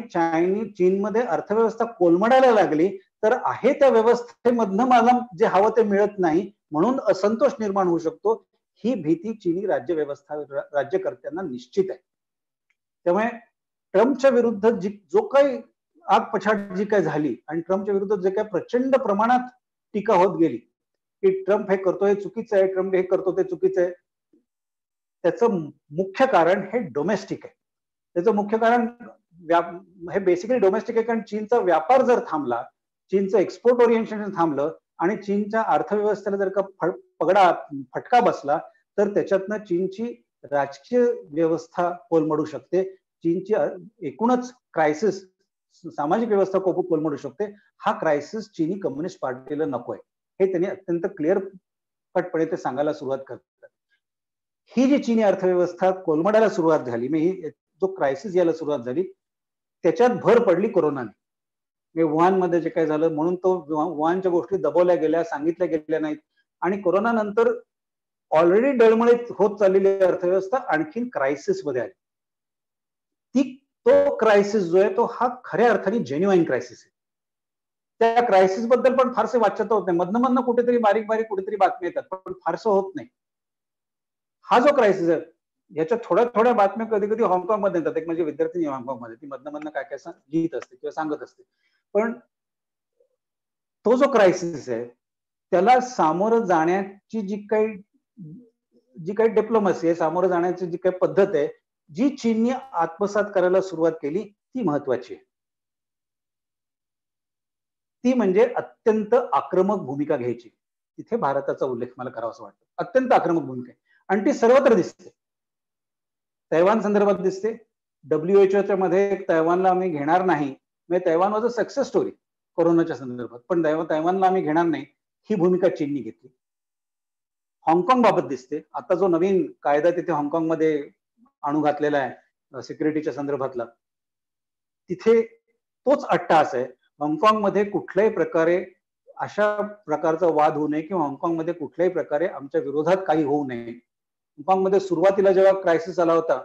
B: चीनमध्ये अर्थव्यवस्था कोलमडायला लागली तर आहे त्या व्यवस्थेमधनं मला जे हवं ते मिळत नाही म्हणून असंतोष निर्माण होऊ शकतो. ही भीती चीनी राज्यकर्त्यांना निश्चित आहे. त्यामुळे ट्रम्पच्या विरुद्ध जो काही आग पछाड जी काही झाली आणि ट्रम्पच्या विरुद्ध जे काही प्रचंड प्रमाणात टीका होत गेली की ट्रम्प हे करतोय चुकीचं आहे, ट्रम्प हे करतो ते चुकीचं आहे, त्याचं मुख्य कारण हे डोमेस्टिक आहे. त्याचं मुख्य कारण हे बेसिकली डोमेस्टिक आहे, कारण चीनचा व्यापार जर थांबला, चीनचं एक्सपोर्ट ओरिएंटेशन थांबलं आणि चीनच्या अर्थव्यवस्थेला जर का फटका बसला तर त्याच्यातनं चीनची राजकीय व्यवस्था कोलमडू शकते, चीनची एकूणच क्रायसिस सामाजिक व्यवस्था कोलमडू शकते. हा क्रायसिस चीनी कम्युनिस्ट पार्टीला नकोय हे त्यांनी अत्यंत क्लिअर कटपणे ते सांगायला सुरुवात करतात. ही जी चीनी अर्थव्यवस्था कोलमडायला सुरुवात झाली, ही जो क्रायसिस यायला सुरुवात झाली त्याच्यात भर पडली कोरोनाने. वुहानमध्ये जे काय झालं म्हणून तो वुहानच्या गोष्टी दबवल्या गेल्या, सांगितल्या गेल्या नाहीत आणि कोरोना नंतर ऑलरेडी डळमळीत होत चाललेली अर्थव्यवस्था आणखीन क्रायसिस मध्ये आली. तो क्रायसिस जो आहे तो हा खऱ्या अर्थाने जेन्युइन क्रायसिस आहे. त्या क्रायसिस बद्दल पण फारसे वाच्यता होत नाही, मधनं कुठेतरी बारीक बारीक कुठेतरी बातम्या येतात पण फारसं होत नाही. हा जो क्रायसिस आहे ह्याच्या थोड्या बातम्या कधी कधी हाँगकाँगमध्ये येतात. एक म्हणजे विद्यार्थी हाँगकाँगमध्ये ती मधनं काय काय लिहित असते किंवा सांगत असते, पण तो जो क्रायसिस आहे त्याला सामोरं जाण्याची जी काही डिप्लोमसी आहे, सामोरं जाण्याची जी काही पद्धत आहे जी चीनने आत्मसात करायला सुरुवात केली ती महत्वाची आहे. ती म्हणजे अत्यंत आक्रमक भूमिका घ्यायची. तिथे भारताचा उल्लेख मला करावासा वाटतो. अत्यंत आक्रमक भूमिका आहे आणि ती सर्वत्र दिसते. तैवान संदर्भात दिसते. WHO मध्ये तैवानला आम्ही घेणार नाही, म्हणजे Taiwan was a success story कोरोनाच्या संदर्भात, पण तैवानला आम्ही घेणार नाही ही भूमिका चीनने घेतली. हाँगकाँग बाबत दिसते. आता जो नवीन कायदा तिथे हाँगकाँगमध्ये आणू घातलेला आहे सिक्युरिटीच्या संदर्भातला, तिथे तोच अट्टहास आहे. हाँगकाँगमध्ये कुठल्याही प्रकारे अशा प्रकारचा वाद होऊ नये किंवा हाँगकाँगमध्ये कुठल्याही प्रकारे आमच्या विरोधात काही होऊ नये. हाँगकाँगमध्ये सुरुवातीला जेव्हा क्रायसिस आला होता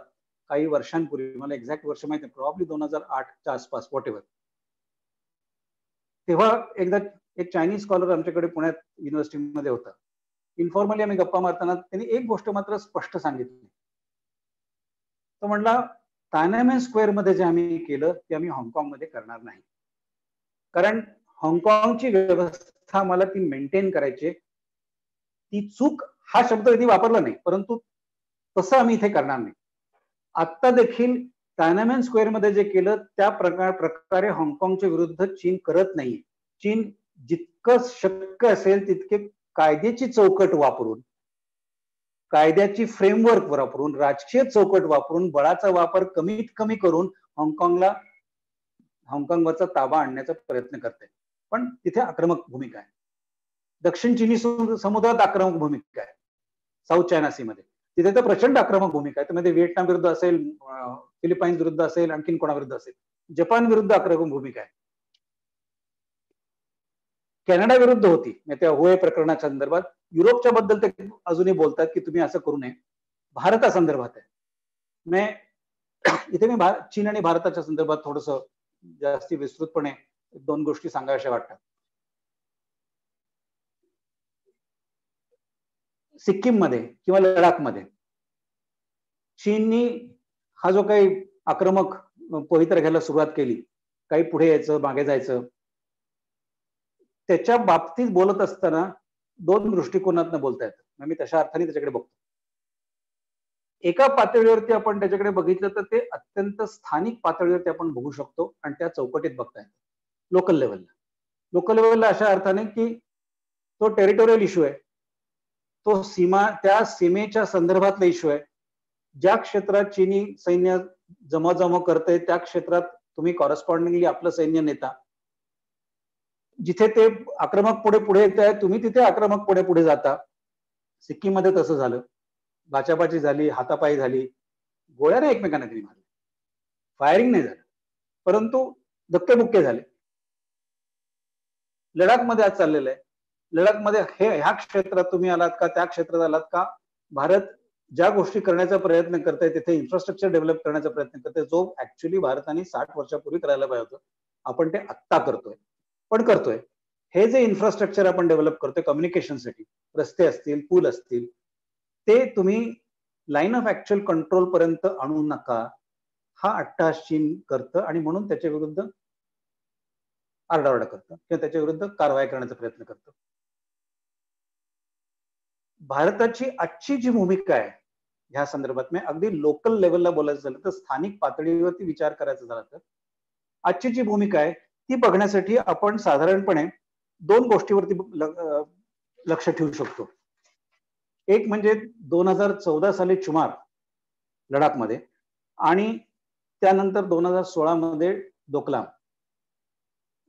B: काही वर्षांपूर्वी, मला एक्झॅक्ट वर्ष माहिती नाही, प्रॉब्ली 2008च्या आसपास व्हॉट तेव्हा एकदा एक चायनीज स्कॉलर आमच्याकडे पुण्यात युनिव्हर्सिटीमध्ये होता. इन्फॉर्मली आम्ही गप्पा मारताना त्यांनी एक गोष्ट मात्र स्पष्ट सांगितली. तो म्हणला टायनामेन स्क्वेअर मध्ये जे आम्ही केलं ते आम्ही हाँगकाँगमध्ये करणार नाही, कारण हाँगकाँगची व्यवस्था मला ती मेंटेन करायची. ती चूक हा शब्द कधी वापरला नाही, परंतु तसं आम्ही इथे करणार नाही. आता देखील टायनामेन स्क्वेअर मध्ये जे केलं त्या प्रकारे हाँगकाँगच्या विरुद्ध चीन करत नाहीये. चीन जितकं शक्य असेल तितके कायद्याची चौकट वापरून, कायद्याची फ्रेमवर्क वापरून, राजकीय चौकट वापरून, बळाचा वापर कमीत कमी करून हाँगकाँगवरचा ताबा आणण्याचा प्रयत्न करते. पण तिथे आक्रमक भूमिका आहे. दक्षिण चिनी समुद्रात आक्रमक भूमिका आहे. साऊथ चायना सी मध्ये तिथे तर प्रचंड आक्रमक भूमिका आहे. त्यामध्ये व्हिएतनाम विरुद्ध असेल, फिलिपाईन्स विरुद्ध असेल, आणखीन कोणाविरुद्ध असेल, जपान विरुद्ध आक्रमक भूमिका आहे. कॅनडा विरुद्ध होती त्या होय प्रकरणाच्या संदर्भात. युरोपच्या बद्दल ते अजूनही बोलतात की तुम्ही असं करू नये. भारतासंदर्भात आहे. इथे मी चीन आणि भारताच्या संदर्भात थोडस जास्ती विस्तृतपणे दोन गोष्टी सांगाव्याशा वाटतात. सिक्कीम मध्ये किंवा लडाखमध्ये चीननी हा जो काही आक्रमक पवित्र घ्यायला सुरुवात केली, काही पुढे यायचं मागे जायचं, त्याच्या बाबतीत बोलत असताना दोन दृष्टिकोनातून बोलता येतं. मी तशा अर्थाने त्याच्याकडे बघतो. एका पातळीवरती आपण त्याच्याकडे बघितलं तर ते अत्यंत स्थानिक पातळीवरती आपण बघू शकतो आणि त्या चौकटीत बघता येतं. लोकल लेवलला अशा अर्थाने की तो टेरिटोरियल इश्यू आहे, तो त्या सीमेच्या संदर्भातला इश्यू आहे. ज्या क्षेत्रात चीनी सैन्य जमाजमा करते त्या क्षेत्रात तुम्ही कॉरेस्पॉन्डिंगली आपलं सैन्य नेता. जिथे ते आक्रमक पुढे येत आहे तुम्ही तिथे आक्रमक पुढे जाता. सिक्कीम मध्ये तसं झालं. बाचाबाची झाली, हातापाई झाली, गोळ्याने एकमेकांना तरी मारले, फायरिंग नाही झालं, परंतु धक्केबुक्के झाले. लडाखमध्ये आज चाललेलं आहे. लडाखमध्ये ह्या क्षेत्रात तुम्ही आलात का, त्या क्षेत्रात आलात का, भारत ज्या गोष्टी करण्याचा प्रयत्न करताय तिथे इन्फ्रास्ट्रक्चर डेव्हलप करण्याचा प्रयत्न करताय, जो ऍक्च्युली भारताने 60 वर्षापूर्वी करायला पाहिजे होतं, आपण ते आत्ता करतोय. पण करतोय. हे जे इन्फ्रास्ट्रक्चर आपण डेव्हलप करतोय कम्युनिकेशनसाठी, रस्ते असतील, पूल असतील, ते तुम्ही लाईन ऑफ ऍक्च्युअल कंट्रोल पर्यंत आणू नका, हा अट्टहास चीन करतं आणि म्हणून त्याच्या विरुद्ध आरडाओरडा करतं किंवा त्याच्या विरुद्ध कारवाई करण्याचा प्रयत्न करतं. भारताची आजची जी भूमिका आहे ह्या संदर्भात, मी अगदी लोकल लेवलला बोलायचं झालं तर, स्थानिक पातळीवरती विचार करायचा झाला तर, आजची जी भूमिका आहे ती बघण्यासाठी आपण साधारणपणे 2 गोष्टीवरती लक्ष ठेवू शकतो. एक म्हणजे 2014 साली चुमार लडाखमध्ये, आणि त्यानंतर 2016 मध्ये डोकलाम,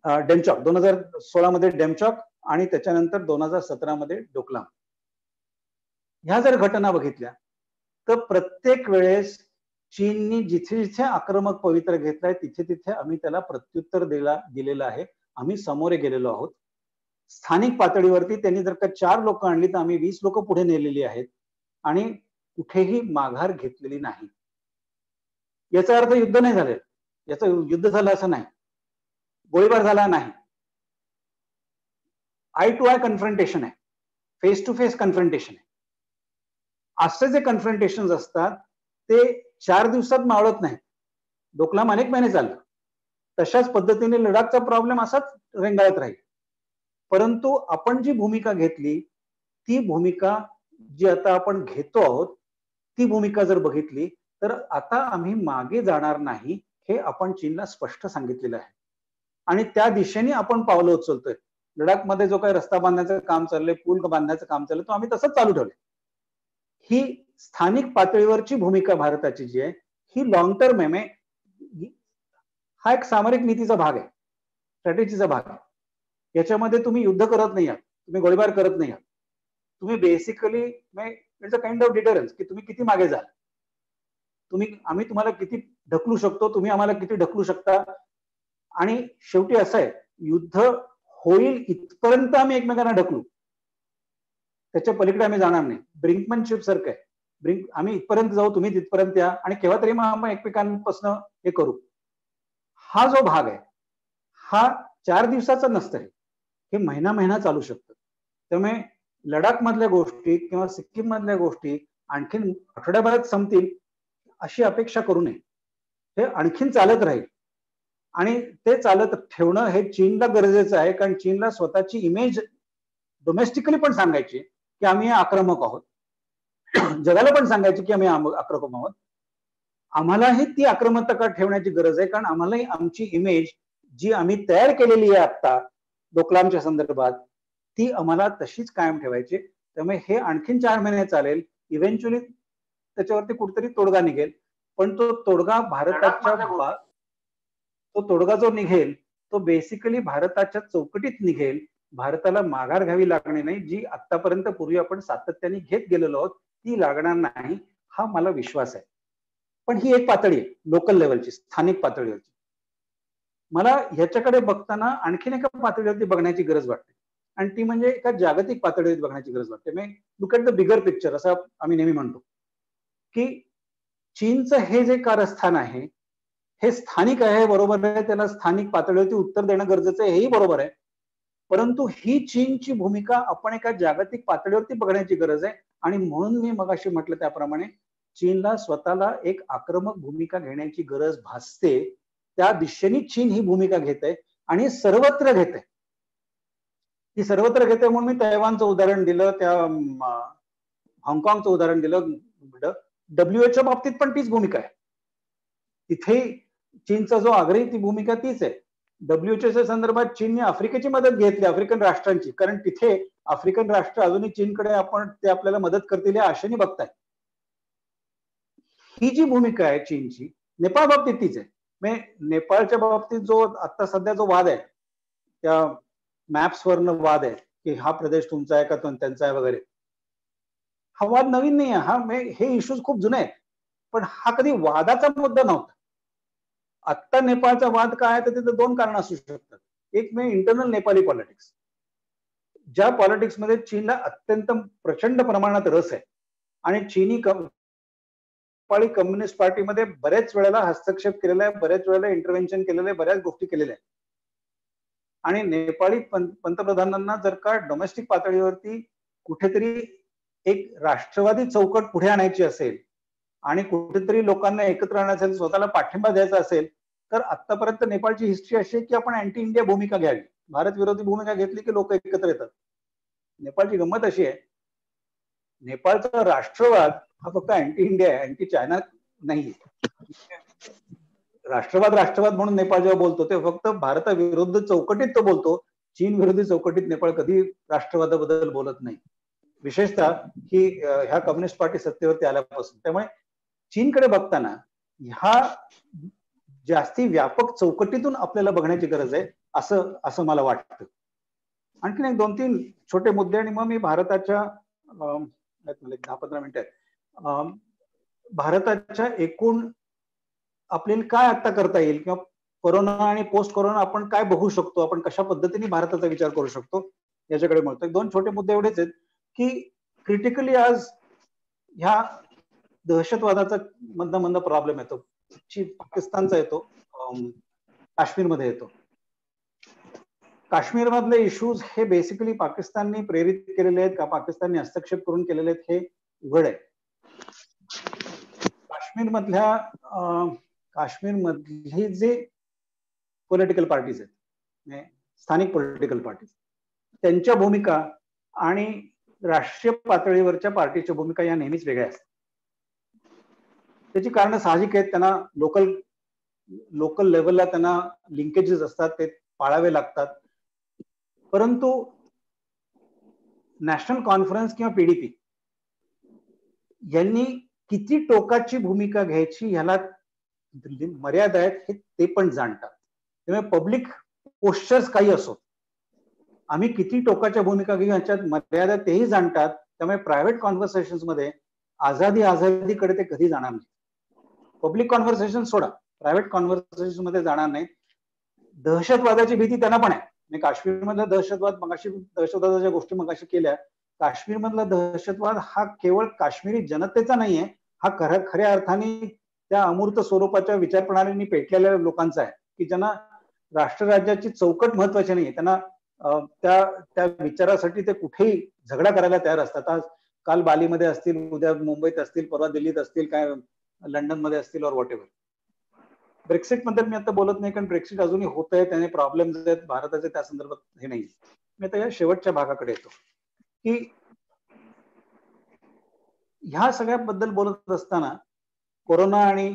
B: डेमचॉक, 2016 मध्ये डेमचॉक आणि त्याच्यानंतर 2017 मध्ये डोकलाम. ह्या जर घटना बघितल्या तर प्रत्येक वेळेस चीननी जिथे जिथे आक्रमक पवित्रा घेतलाय तिथे तिथे आम्ही त्याला प्रत्युत्तर दिलेलं आहे. आम्ही समोरे गेलेलो आहोत. स्थानिक पातळीवरती त्यांनी जर का 4 लोक आणली तर आम्ही 20 लोक पुढे नेलेली आहेत आणि कुठेही माघार घेतलेली नाही. याचा अर्थ युद्ध नाही झालं, याचं युद्ध झालं असं नाही, गोळीबार झाला नाही, आय टू आय कन्फ्रंटेशन आहे, फेस टू फेस कन्फ्रंटेशन आहे. असे जे कन्फ्रंटेशन असतात ते 4 दिवसात मावळत नाही. डोकलाम अनेक महिने चाललं. तशाच पद्धतीने लडाखचा प्रॉब्लेम असाच रेंगाळत राहील. परंतु आपण जी भूमिका घेतली ती भूमिका जी आता आपण घेतो आहोत ती भूमिका जर बघितली तर आता आम्ही मागे जाणार नाही, हे आपण चीनला स्पष्ट सांगितलेलं आहे आणि त्या दिशेने आपण पावलं उचलतोय. लडाखमध्ये जो काही रस्ता बांधण्याचं काम चाललंय, पूल बांधण्याचं काम चाललंय, तो आम्ही तसंच चालू ठेवलंय. ही स्थानिक पातळीवरची भूमिका भारताची जी आहे ही लॉंग टर्म आहे. हा एक सामरिक नीतीचा भाग आहे, स्ट्रॅटेजीचा भाग आहे. याच्यामध्ये तुम्ही युद्ध करत नाही आहात, तुम्ही गोळीबार करत नाही आहात. तुम्ही basically it's a kind of deterrence की तुम्ही किती मागे जाल, आम्ही तुम्हाला किती ढकलू शकतो, तुम्ही आम्हाला किती ढकलू शकता. आणि शेवटी असं आहे, युद्ध होईल इथपर्यंत आम्ही एकमेकांना ढकलू, त्याच्या पलीकडे आम्ही जाणार नाही. ब्रिंकमनशिप सारखं आहे, आम्ही इथपर्यंत जाऊ, तुम्ही तिथपर्यंत या आणि केव्हा तरी मग आम्ही एकमेकांपासून हे करू. हा जो भाग आहे हा 4 दिवसाचा नसतं, हे महिना चालू शकतं. त्यामुळे लडाख मधल्या गोष्टी किंवा सिक्कीम मधल्या गोष्टी आणखीन आठवड्याभरात संपतील अशी अपेक्षा करू नये. हे आणखीन चालत राहील आणि ते चालत ठेवणं हे चीनला गरजेचं आहे, कारण चीनला स्वतःची इमेज डोमेस्टिकली पण सांगायची की आम्ही आक्रमक आहोत, जगाला पण सांगायचे की आम्ही आक्रमक आहोत. आम्हालाही ती आक्रमकता ठेवण्याची गरज आहे, कारण आम्हालाही आमची इमेज जी आम्ही तयार केलेली आहे आता डोकलामच्या संदर्भात ती आम्हाला तशीच कायम ठेवायची. त्यामुळे हे आणखीन 4 महिने चालेल. इव्हेंच्युअली त्याच्यावरती कुठेतरी तोडगा निघेल, पण तो तोडगा जो निघेल तो बेसिकली भारताच्या चौकटीत निघेल. भारताला माघार घ्यावी लागणे नाही, जी आतापर्यंत पूर्वी आपण सातत्याने घेत गेलेलो आहोत ती लागणार नाही, हा मला विश्वास आहे. पण ही एक पातळी आहे लोकल लेवलची, स्थानिक पातळीवरची. मला ह्याच्याकडे बघताना आणखीन एका पातळीवरती बघण्याची गरज वाटते आणि ती म्हणजे एका जागतिक पातळीवर बघण्याची गरज वाटते. Me look at the bigger picture असं आम्ही नेहमी म्हणतो की चीनचं हे जे कारस्थान आहे हे स्थानिक आहे, बरोबर आहे, त्याला स्थानिक पातळीवरती उत्तर देणं गरजेचं आहे, हेही बरोबर आहे. परंतु ही चीनची भूमिका आपण एका जागतिक पातळीवरती बघण्याची गरज आहे आणि म्हणून मी मगाशी म्हटलं त्याप्रमाणे चीनला स्वतःला एक आक्रमक भूमिका घेण्याची गरज भासते. त्या दिशेने चीन ही भूमिका घेत आहे आणि सर्वत्र घेत आहे. ही सर्वत्र घेते म्हणून मी तैवानचं उदाहरण दिलं, त्या हाँगकाँगचं उदाहरण दिलं. WHO बाबतीत पण तीच भूमिका आहे. तिथे चीनचा जो आग्रही ती भूमिका तीच आहे. WHOच्या संदर्भात चीनने आफ्रिकेची मदत घेतली, आफ्रिकन राष्ट्रांची, कारण तिथे आफ्रिकन राष्ट्र अजूनही चीनकडे ते आपल्याला मदत करतील या आशेने बघताय. ही जी भूमिका आहे चीनची नेपाळ बाबतीत तीच आहे. नेपाळच्या बाबतीत जो आता सध्या जो वाद आहे, त्या मॅप्सवरनं वाद आहे की हा प्रदेश तुमचा आहे का त्यांचा आहे वगैरे, हा वाद नवीन नाही आहे. हे इश्यूज खूप जुने आहेत, पण हा कधी वादाचा मुद्दा नव्हता. आत्ता नेपाळचा वाद काय आहे तर तिथे 2 कारण असू शकतात. एक म्हणजे इंटरनल नेपाली पॉलिटिक्स, ज्या पॉलिटिक्स मध्ये चीनला अत्यंत प्रचंड प्रमाणात रस आहे आणि नेपाळी कम्युनिस्ट पार्टीमध्ये बरेच वेळेला हस्तक्षेप केलेला आहे, बरेच वेळेला इंटरव्हेन्शन केलेलं आहे, बऱ्याच गोष्टी केलेल्या आहेत. आणि नेपाळी पंतप्रधानांना जर का डोमेस्टिक पातळीवरती कुठेतरी एक राष्ट्रवादी चौकट पुढे आणायची असेल आणि कुठेतरी लोकांना एकत्र आणण्यासाठी स्वतःला पाठिंबा द्यायचा असेल, तर आतापर्यंत नेपाळची हिस्ट्री अशी आहे की आपण अँटी इंडिया भूमिका घ्यावी, भारत विरोधी भूमिका घेतली की लोक एकत्र येतात. नेपाळची गंमत अशी आहे, नेपाळचा राष्ट्रवाद हा फक्त अँटी इंडिया आहे, अँटी चायना नाहीये. राष्ट्रवाद म्हणून नेपाळ जेव्हा बोलतो ते फक्त भारताविरुद्ध चौकटीत तो बोलतो, चीन विरोधी चौकटीत नेपाळ कधी राष्ट्रवादाबद्दल बोलत नाही, विशेषतः ही ह्या कम्युनिस्ट पार्टी सत्तेवरती आल्यापासून. त्यामुळे चीनकडे बघताना ह्या जास्ती व्यापक चौकटीतून आपल्याला बघण्याची गरज आहे असं मला वाटतं. आणखीन एक 2-3 छोटे मुद्दे आणि मग मी भारताच्या 10-15 मिनिटात भारताच्या एकूण आपल्याला काय आता करता येईल किंवा कोरोना आणि पोस्ट कोरोना आपण काय बघू शकतो, आपण कशा पद्धतीने भारताचा विचार करू शकतो याच्याकडे म्हणतो. 2 छोटे मुद्दे एवढेच आहेत की क्रिटिकली आज ह्या दहशतवादाचा मंद प्रॉब्लेम येतो, पाकिस्तानचा येतो, काश्मीरमध्ये येतो. काश्मीर मधले इश्यूज हे बेसिकली पाकिस्तानने प्रेरित केलेले आहेत का पाकिस्तानने हस्तक्षेप करून केलेले आहेत हे उघड आहे. काश्मीरमधली जे पॉलिटिकल पार्टीज आहेत, स्थानिक पॉलिटिकल पार्टीज, त्यांच्या भूमिका आणि राष्ट्रीय पातळीवरच्या पार्टीच्या भूमिका या नेहमीच वेगळ्या असतात. त्याची कारण साहजिक आहेत, त्यांना लोकल लेवलला त्यांना लिंकेजेस असतात, ते पाळावे लागतात. परंतु नॅशनल कॉन्फरन्स किंवा पीडीपी यांनी किती टोकाची भूमिका घ्यायची ह्याला मर्यादा आहेत हे ते पण जाणतात. त्यामुळे पब्लिक पोस्चर्स काही असो, आम्ही किती टोकाच्या भूमिका घेऊ ह्याच्यात मर्यादा तेही जाणतात. त्यामुळे प्रायव्हेट कॉन्व्हर्सेशन्स मध्ये आझादीकडे ते कधी जाणार नाही. पब्लिक कॉन्व्हर्सेशन सोडा, प्रायव्हेट कॉन्व्हर्सेशन मध्ये जाणार नाही. दहशतवादाची भीती त्यांना पण आहे. काश्मीरमधला दहशतवादाच्या गोष्टी मगाशी केल्या. काश्मीरमधला दहशतवाद हा केवळ काश्मीरी जनतेचा नाहीये, हा खऱ्या अर्थाने त्या अमूर्त स्वरूपाच्या विचार प्रणालींनी पेटलेल्या लोकांचा आहे की ज्यांना राष्ट्रराज्याची चौकट महत्वाची नाहीये. त्यांना त्या विचारासाठी ते कुठेही झगडा करायला तयार असतात. आज काल बालीमध्ये असतील, उद्या मुंबईत असतील, परवा दिल्लीत असतील, काय लंडन मध्ये असतील और व्हॉट एव्हर. ब्रेक्सिट मध्ये मी आता बोलत नाही कारण ब्रेक्सिट अजूनही होत आहे, त्याने प्रॉब्लेम्स आहेत भारताचे, त्या संदर्भात हे नाही. मी आता या शेवटच्या भागाकडे येतो की ह्या सगळ्याबद्दल बोलत असताना कोरोना आणि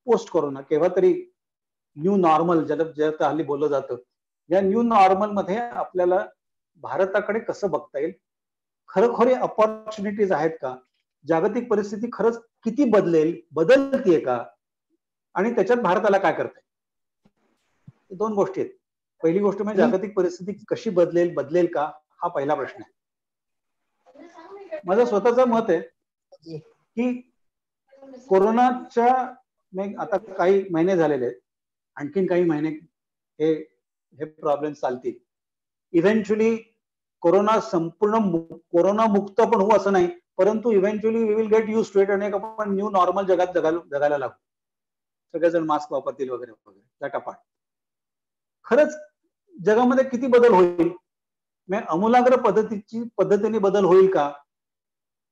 B: पोस्ट कोरोना केव्हा तरी न्यू नॉर्मल ज्याला हल्ली बोललं जातं, या न्यू नॉर्मल मध्ये आपल्याला भारताकडे कसं बघता येईल, खरोखरी अपॉर्च्युनिटीज आहेत का, जागतिक परिस्थिती खरंच किती बदलतीये का, आणि त्याच्यात भारताला काय करता येईल. 2 गोष्टी आहेत. पहिली गोष्ट म्हणजे जागतिक परिस्थिती कशी बदलेल का, हा पहिला प्रश्न आहे. माझं स्वतःचं मत आहे की कोरोनाच्या आता काही महिने झालेले आहेत, आणखीन काही महिने हे प्रॉब्लेम चालतील. इव्हेंच्युअली कोरोना संपूर्ण कोरोना मुक्त पण होऊ असं नाही, परंतु eventually we will get use to it आणि आपण न्यू नॉर्मल जगात जगायला लागू. सगळेजण मास्क वापरतील वगैरे वगैरे, दॅट अपार्ट. खरंच जगामध्ये किती बदल होईल, अमूलाग्र पद्धतीने बदल होईल का,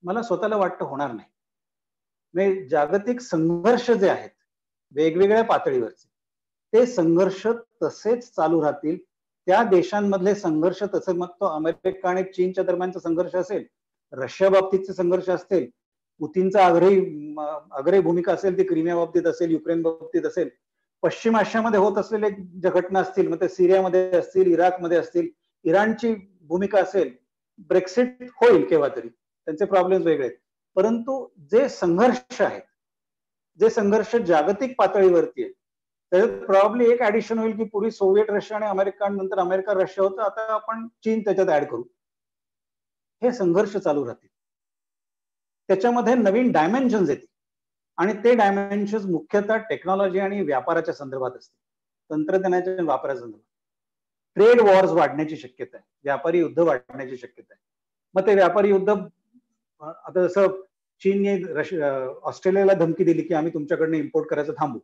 B: मला स्वतःला वाटतं होणार नाही. जागतिक संघर्ष जे आहेत वेगवेगळ्या पातळीवरचे, ते संघर्ष तसेच चालू राहतील. त्या देशांमधले संघर्ष तसे, मग तो अमेरिका आणि चीनच्या दरम्यानचा संघर्ष असेल, रशिया बाबतीतचे संघर्ष असतील, पुतीनचा आग्रही भूमिका असेल ती क्रिमिया बाबतीत असेल, युक्रेन बाबतीत असेल, पश्चिम आशियामध्ये होत असलेले ज्या घटना असतील, मग ते सिरियामध्ये असतील, इराकमध्ये असतील, इराणची भूमिका असेल, ब्रेक्सिट होईल केव्हा तरी, त्यांचे प्रॉब्लेम वेगळे आहेत. परंतु जे संघर्ष आहेत, जे संघर्ष जागतिक पातळीवरती आहे, त्याच्यात प्रॉब्ली एक ऍडिशन होईल की पूर्वी सोव्हिएट रशिया आणि अमेरिका, नंतर अमेरिका रशिया होतं, आता आपण चीन त्याच्यात ऍड करू. हे संघर्ष चालू राहतील. त्याच्यामध्ये नवीन डायमेन्शन्स येतील आणि ते डायमेन्शन्स मुख्यतः टेक्नॉलॉजी आणि व्यापाराच्या संदर्भात असतील, तंत्रज्ञानाच्या वापराच्या संदर्भात. ट्रेड वॉर्स वाढण्याची शक्यता आहे, व्यापारी युद्ध वाढण्याची शक्यता आहे. मग ते व्यापारी युद्ध आता जसं चीनने ऑस्ट्रेलियाला धमकी दिली की आम्ही तुमच्याकडनं इम्पोर्ट करायचं थांबू,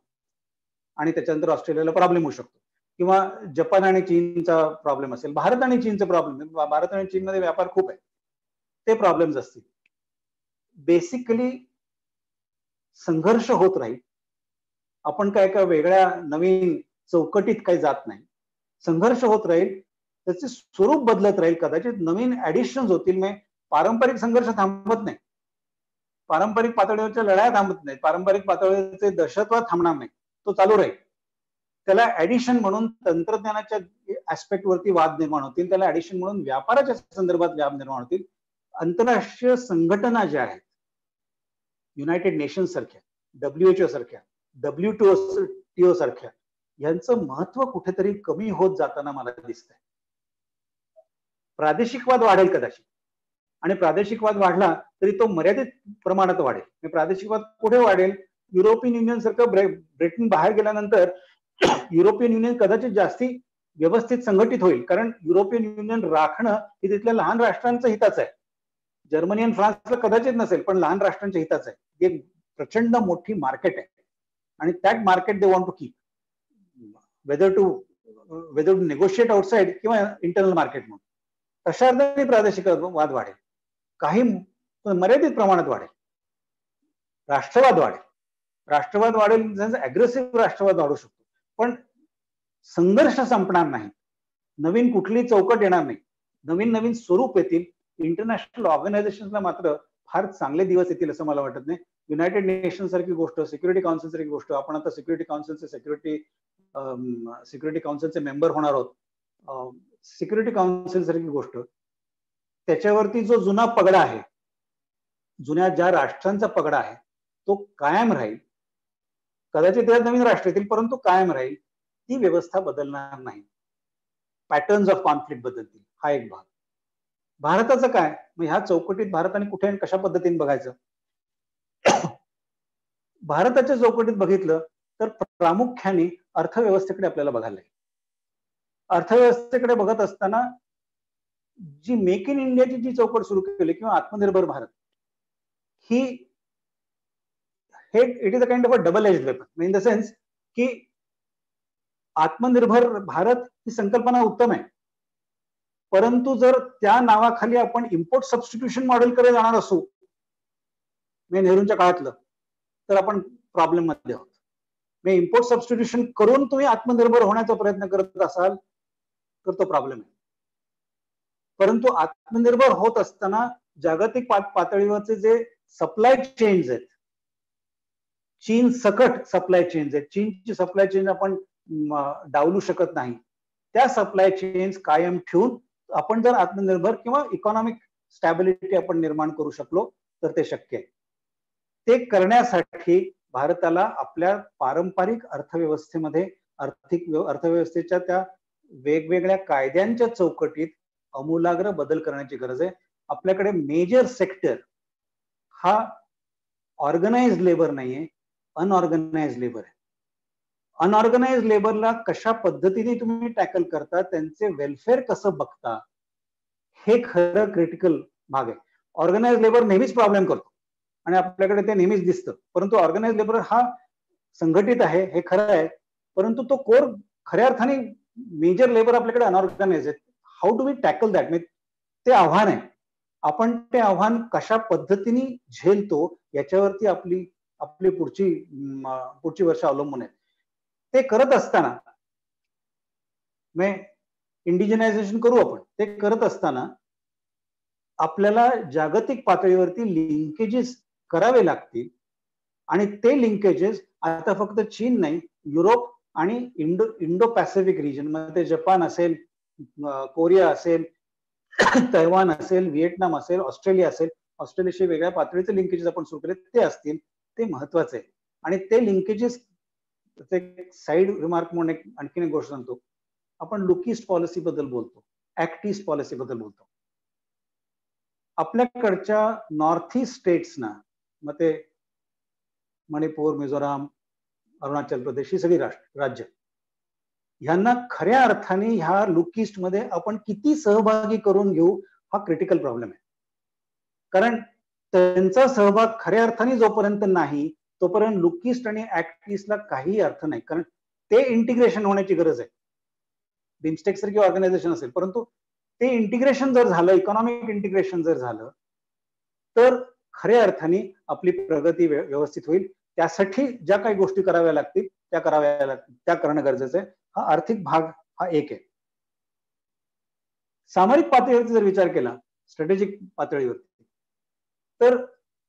B: आणि त्याच्यानंतर ऑस्ट्रेलियाला प्रॉब्लेम होऊ शकतो. किंवा जपान आणि चीनचा प्रॉब्लेम असेल, भारत आणि चीनचा प्रॉब्लेम, भारत आणि चीनमध्ये व्यापार खूप आहे, ते प्रॉब्लेम्स असतील. बेसिकली संघर्ष होत राहील. आपण काय वेगळ्या नवीन चौकटीत काही जात नाही. संघर्ष होत राहील, त्याचे स्वरूप बदलत राहील, कदाचित नवीन ऍडिशन्स होतील. मग पारंपरिक संघर्ष थांबत नाही, पारंपरिक पातळीवरच्या लढाया थांबत नाहीत, पारंपरिक पातळीवरचे दहशतवाद थांबणार नाही, तो चालू राहील. त्याला ऍडिशन म्हणून तंत्रज्ञानाच्या ऍस्पेक्ट वरती वाद निर्माण होतील, त्याला ऍडिशन म्हणून व्यापाराच्या संदर्भात वाद निर्माण होतील. आंतरराष्ट्रीय संघटना ज्या आहेत, युनायटेड नेशन्स सारख्या, WHO सारख्या, WTO सारख्या, यांचं महत्व कुठेतरी कमी होत जाताना मला दिसतंय. प्रादेशिकवाद वाढेल कदाचित, आणि प्रादेशिकवाद वाढला तरी तो मर्यादित प्रमाणात वाढेल. प्रादेशिकवाद कुठे वाढेल? युरोपियन युनियन सारखं ब्रिटन बाहेर गेल्यानंतर युरोपियन युनियन कदाचित जास्ती व्यवस्थित संघटित होईल, कारण युरोपियन युनियन राखणं हे तिथल्या लहान राष्ट्रांचं हिताचं आहे. जर्मनी आणि फ्रान्सला कदाचित नसेल, पण लहान राष्ट्रांच्या हिताचं आहे. एक प्रचंड मोठी मार्केट आहे, आणि that market they want to keep, whether to negotiate outside किंवा इंटरनल मार्केट म्हणून. तशा अर्थाने प्रादेशिक वाद वाढेल, काही मर्यादित प्रमाणात वाढेल. राष्ट्रवाद वाढेल, अग्रेसिव्ह राष्ट्रवाद वाढू शकतो, पण संघर्ष संपणार नाही. नवीन कुठली चौकट येणार नाही, नवीन स्वरूप येतील. इंटरनॅशनल ऑर्गनायझेशनला मात्र फार चांगले दिवस येतील असं मला वाटत नाही. युनायटेड नेशन सारखी गोष्ट, सिक्युरिटी काउन्सिल सारखी गोष्ट, आपण आता सिक्युरिटी काउन्सिलचे मेंबर होणार आहोत. सिक्युरिटी काउन्सिल सारखी गोष्ट, त्याच्यावरती जो जुना पगडा आहे, जुन्या ज्या राष्ट्रांचा पगडा आहे, तो कायम राहील. कदाचित त्यात नवीन राष्ट्र येतील, परंतु कायम राहील. ती व्यवस्था बदलणार नाही. पॅटर्न्स ऑफ कॉन्फ्लिक्ट बदलतील, हा एक भाग. भारताचं काय? मग ह्या चौकटीत भारताने कुठे आणि कशा पद्धतीने बघायचं? भारताच्या चौकटीत बघितलं तर प्रामुख्याने अर्थव्यवस्थेकडे आपल्याला बघायला लागेल. अर्थव्यवस्थेकडे बघत असताना जी मेक इन इंडियाची जी चौकट सुरू केली किंवा आत्मनिर्भर Bharat, it is a kind of a double edged weapon, in the sense की आत्मनिर्भर भारत ही संकल्पना उत्तम आहे, परंतु जर त्या नावाखाली आपण इम्पोर्ट सबस्टिट्यूशन मॉडेलकडे जाणार असू, नेहरूंच्या काळातलं, तर आपण प्रॉब्लेम मध्ये आहोत. इम्पोर्ट सबस्टिट्यूशन करून तुम्ही आत्मनिर्भर होण्याचा प्रयत्न करत असाल तर तो प्रॉब्लेम आहे. परंतु आत्मनिर्भर होत असताना जागतिक पातळीवरचे जे सप्लाय चेन्स आहेत, चीन सकट सप्लाय चेन्स आहेत, चीनची सप्लाय चेन आपण डावलू शकत नाही. त्या सप्लाय चेन्स कायम ठेवून आपण जर आत्मनिर्भर किंवा इकॉनॉमिक स्टॅबिलिटी आपण निर्माण करू शकलो तर ते शक्य आहे. ते करण्यासाठी भारताला आपल्या पारंपरिक अर्थव्यवस्थेमध्ये अर्थव्यवस्थेच्या त्या वेगवेगळ्या कायद्यांच्या चौकटीत अमूलाग्र बदल करण्याची गरज आहे. आपल्याकडे मेजर सेक्टर हा ऑर्गनाइज्ड लेबर नाहीये, अनऑर्गनाइज्ड लेबर आहे. अनऑर्गनाइज्ड लेबरला कशा पद्धतीने तुम्ही टॅकल करता, त्यांचे वेलफेअर कसं बघता, हे खरं क्रिटिकल भाग आहे. ऑर्गनाइज्ड लेबर नेहमीच प्रॉब्लेम करतो आणि आपल्याकडे ते नेहमीच दिसतं, परंतु ऑर्गनाइज्ड लेबर हा संघटित आहे, हे खरं आहे, परंतु तो कोर खऱ्या अर्थाने मेजर लेबर आपल्याकडे अनऑर्गनाइज आहे. How do we tackle that? ते आव्हान आहे. आपण ते आव्हान कशा पद्धतीने झेलतो याच्यावरती आपली पुढची वर्ष अवलंबून आहे. ते करत असताना इंडिजिनायझेशन करू आपण, ते करत असताना आपल्याला जागतिक पातळीवरती लिंकेजेस करावे लागतील, आणि ते लिंकेजेस आता फक्त चीन नाही, युरोप आणि इंडो पॅसिफिक रिजन मध्ये जपान असेल, कोरिया असेल, तैवान असेल, व्हिएटनाम असेल, ऑस्ट्रेलिया असेल, ऑस्ट्रेलियाशी वेगळ्या पातळीचे लिंकेजेस आपण सुरू केले ते असतील, ते महत्वाचे आहे. आणि ते लिंकेजेस, साईड रिमार्क म्हणून आणखीन एक गोष्ट सांगतो, आपण लुक ईस्ट पॉलिसी बद्दल बोलतो, ऍक्ट ईस्ट पॉलिसी बद्दल बोलतो. आपल्याकडच्या नॉर्थ ईस्ट स्टेट्सना, मग ते मणिपूर, मिझोराम, अरुणाचल प्रदेश, ही सगळी राज्य, ह्यांना खऱ्या अर्थाने ह्या लुक ईस्ट मध्ये आपण किती सहभागी करून घेऊ, हा क्रिटिकल प्रॉब्लेम आहे. कारण त्यांचा सहभाग खऱ्या अर्थाने जोपर्यंत नाही तोपर्यंत लुक ईस्ट आणि ऍक्ट ईस्टला काही अर्थ नाही, कारण ते इंटिग्रेशन होण्याची गरज आहे. बिमस्टेक सारखी ऑर्गनायझेशन असेल, परंतु ते इंटिग्रेशन जर झालं, इकॉनॉमिक इंटिग्रेशन जर झालं, तर खऱ्या अर्थाने आपली प्रगती व्यवस्थित होईल. त्यासाठी ज्या काही गोष्टी कराव्या लागतील त्या कराव्या लागतील, त्या करणं गरजेचं आहे. हा आर्थिक भाग हा एक आहे. सामरिक पातळीवरती जर विचार केला, स्ट्रॅटेजिक पातळीवरती, तर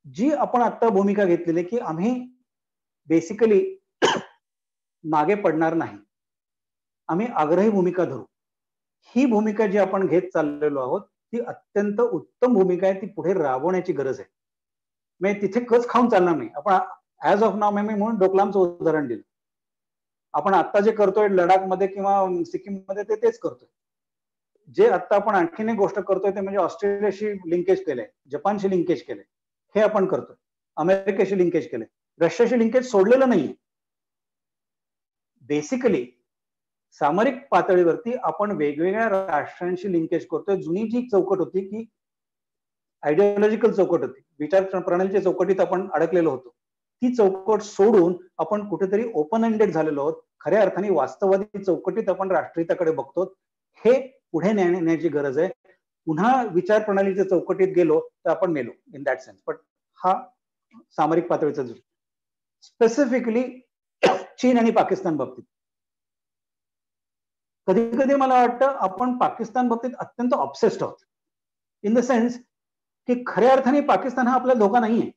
B: जी आपण आता भूमिका घेतलेली की आम्ही बेसिकली मागे पडणार नाही, आम्ही आग्रही भूमिका धरू, ही भूमिका जी आपण घेत चाललेलो आहोत ती अत्यंत उत्तम भूमिका आहे. ती पुढे राबवण्याची गरज आहे. म्हणजे तिथे कच खाऊन चालणार नाही. आपण ऍज ऑफ नाव मी म्हणून डोकलामचं उदाहरण दिलं. आपण आता जे करतोय लडाखमध्ये किंवा सिक्कीममध्ये तेच करतोय. जे आता आपण आणखीन एक गोष्ट करतोय ते म्हणजे ऑस्ट्रेलियाशी लिंकेज केलंय, जपानशी लिंकेज केलंय, हे आपण करतोय. अमेरिकेशी लिंकेज केलंय, रशियाशी लिंकेज सोडलेलं नाहीये. बेसिकली सामरिक पातळीवरती आपण वेगवेगळ्या राष्ट्रांशी लिंकेज करतोय. जुनी जी चौकट होती की आयडिओलॉजिकल चौकट होती, विचार प्रणालीच्या चौकटीत आपण अडकलेलो होतो, ती चौकट सोडून आपण कुठेतरी ओपन एंडेड झालेलो आहोत. खऱ्या अर्थाने वास्तववादी चौकटीत आपण राष्ट्रीयताकडे बघतो. हे पुढे नेण्याची गरज आहे. पुन्हा विचार प्रणालीच्या चौकटीत गेलो तर आपण मेलो इन दॅट सेन्स. पण हा सामरिक पातळीचा स्पेसिफिकली चीन आणि पाकिस्तान बाबतीत कधी कधी मला वाटतं आपण पाकिस्तान बाबतीत अत्यंत ऑब्सेस्ड आहोत, इन द सेन्स की खऱ्या अर्थाने पाकिस्तान हा आपला धोका नाहीये.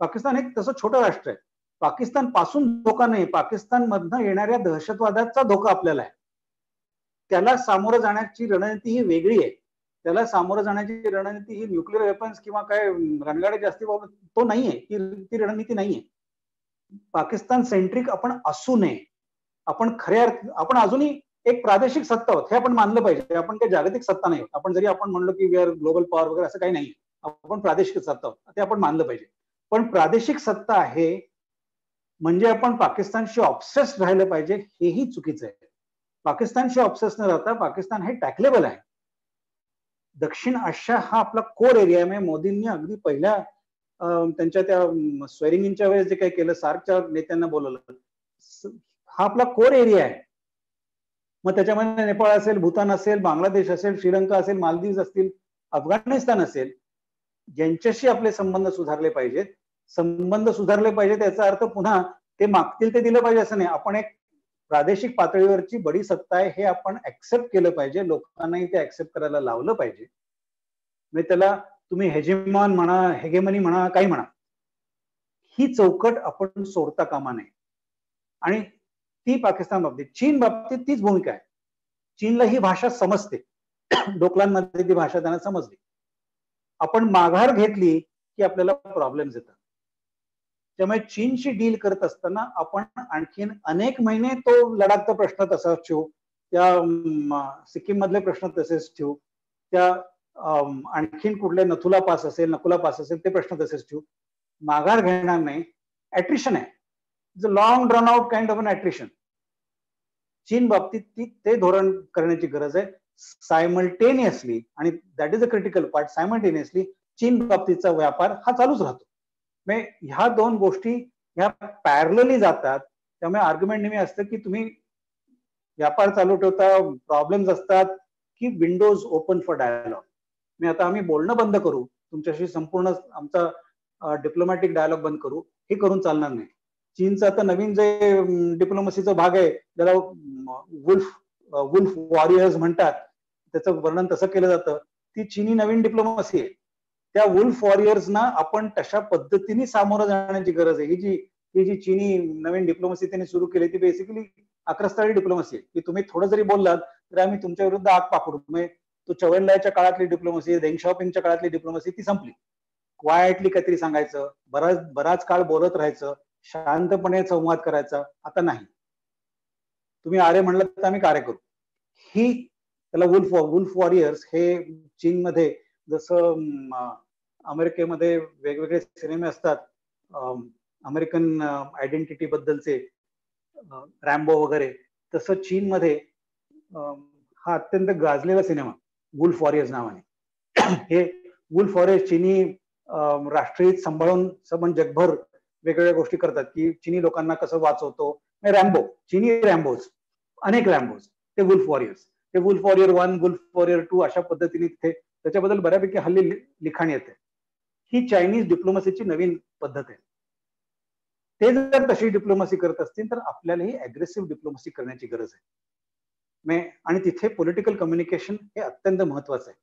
B: पाकिस्तान एक तसं छोटं राष्ट्र आहे. पाकिस्तान पासून धोका नाही, पाकिस्तान मधनं येणाऱ्या दहशतवादाचा धोका आपल्याला आहे. त्याला सामोरं जाण्याची रणनीती ही वेगळी आहे. त्याला सामोरं जाण्याची रणनीती ही न्यूक्लिअर वेपन्स किंवा काय रणगाडे जास्ती बाबत तो नाहीये, ती रणनीती नाहीये. पाकिस्तान सेंट्रिक आपण असू नये. आपण आपण अजूनही एक प्रादेशिक सत्ता आहोत हे आपण मानलं पाहिजे. आपण काही जागतिक सत्ता नाही. आपण जरी आपण म्हणलो की वी आर ग्लोबल पॉवर वगैरे असं काही नाही, आपण प्रादेशिक सत्ता आहोत ते आपण मानलं पाहिजे. पण प्रादेशिक सत्ता आहे म्हणजे आपण पाकिस्तानशी ऑब्सेस्ड राहिलं पाहिजे, हेही चुकीचं आहे. पाकिस्तानशी ऑब्सेस न राहता पाकिस्तान हे टॅकलेबल आहे. दक्षिण आशिया हा आपला कोर एरिया आहे. मोदींनी अगदी पहिल्या त्यांच्या त्या स्वेरिंग वेळेस जे काही केलं, सार्कच्या नेत्यांना बोलवलं, हा आपला कोर एरिया आहे. मग त्याच्यामध्ये नेपाळ असेल, भूतान असेल, बांगलादेश असेल, श्रीलंका असेल, मालदीव असतील, अफगाणिस्तान असेल, ज्यांच्याशी आपले संबंध सुधारले पाहिजेत. संबंध सुधारले पाहिजेत याचा अर्थ पुन्हा ते मागतील ते दिलं पाहिजे असं नाही. आपण एक प्रादेशिक पातळीवरची बडी सत्ता आहे हे आपण ऍक्सेप्ट केलं पाहिजे. लोकांनाही ते ऍक्सेप्ट करायला लावलं पाहिजे. म्हणजे त्याला तुम्ही हेजेमॉन म्हणा, हेगेमनी म्हणा, काही म्हणा, ही चौकट आपण सोडता कामा नये. आणि ती पाकिस्तान बाबतीत, चीन बाबतीत तीच भूमिका आहे. चीनला ही भाषा समजते, डोकलांमध्ये ती भाषा त्यांना समजली. आपण माघार घेतली की आपल्याला प्रॉब्लेम्स येतात. त्यामुळे चीनशी डील करत असताना आपण आणखीन अनेक महिने तो लडाखचा प्रश्न तसाच ठेवू, त्या सिक्कीम मधले प्रश्न तसेच ठेवू, त्या आणखीन कुठले नथुला पास असेल, नकुला पास असेल, ते प्रश्न तसेच ठेवू. माघार घेणार नाही. ॲट्रिशन आहे, it's a long drawn out kind of an attrition. चीन बाबतीत ते धोरण करण्याची गरज आहे सायमल्टेनियसली. आणि that is a critical part. Simultaneously चीन बाबतीतचा व्यापार हा चालूच राहतो. म्हणजे ह्या दोन गोष्टी ह्या पॅरलली जातात. त्यामुळे आर्ग्युमेंट नेहमी असतं की तुम्ही व्यापार चालू ठेवता, प्रॉब्लेम्स असतात की विंडोज ओपन फॉर डायलॉग. मी आता आम्ही बोलणं बंद करू, तुमच्याशी संपूर्ण आमचा डिप्लोमॅटिक डायलॉग बंद करू, हे करून चालणार नाही. चीनचं आता नवीन जे डिप्लोमसीचा भाग आहे ज्याला वुल्फ वॉरियर्स म्हणतात, त्याचं वर्णन तसं केलं जातं. ती चीनी नवीन डिप्लोमसी आहे. त्या वुल्फ वॉरियर्सना आपण तशा पद्धतीने सामोरं जाण्याची गरज आहे. ही जी चीनी नवीन डिप्लोमसी त्यांनी सुरू केली ती बेसिकली आक्रस्ताळी डिप्लोमसी आहे की तुम्ही थोडं जरी बोललात तर आम्ही तुमच्या विरुद्ध आग पाकडू. तो चवनलायच्या काळातली डिप्लोमसी, देंग शाओपिंगच्या काळातली डिप्लोमसी ती संपली. क्वायटली काहीतरी सांगायचं, बराच काळ बोलत राहायचं, शांतपणे संवाद करायचा. आता नाही. तुम्ही आरे म्हणलं तर आम्ही कार्य करू. ही त्याला वुल्फ वॉरियर्स हे चीनमध्ये जसं अमेरिकेमध्ये वेगवेगळे सिनेमे असतात अमेरिकन आयडेंटिटी बद्दलचे, रॅम्बो वगैरे, तसं चीनमध्ये हा अत्यंत गाजलेला सिनेमा वुल्फ वॉरियर्स नावाने हे वुल्फ फॉरेस्ट चीनी राष्ट्रहित सांभाळून सबन जगभर वेगवेगळ्या गोष्टी करतात की चीनी लोकांना कसं वाचवतो. रॅम्बो, चीनी रॅम्बोज, अनेक रॅम्बोज, ते वुल्फ वॉरियर्स, ते वुल्फ वॉरियर 1, वुल्फ वॉरियर 2 अशा पद्धतीने तिथे त्याच्याबद्दल बऱ्यापैकी हल्ली लिखाण येते. ही चायनीज डिप्लोमसीची नवीन पद्धत आहे. ते जर तशी डिप्लोमसी करत असतील तर आपल्यालाही अग्रेसिव्ह डिप्लोमसी करण्याची गरज आहे. आणि तिथे पॉलिटिकल कम्युनिकेशन हे अत्यंत महत्वाचं आहे.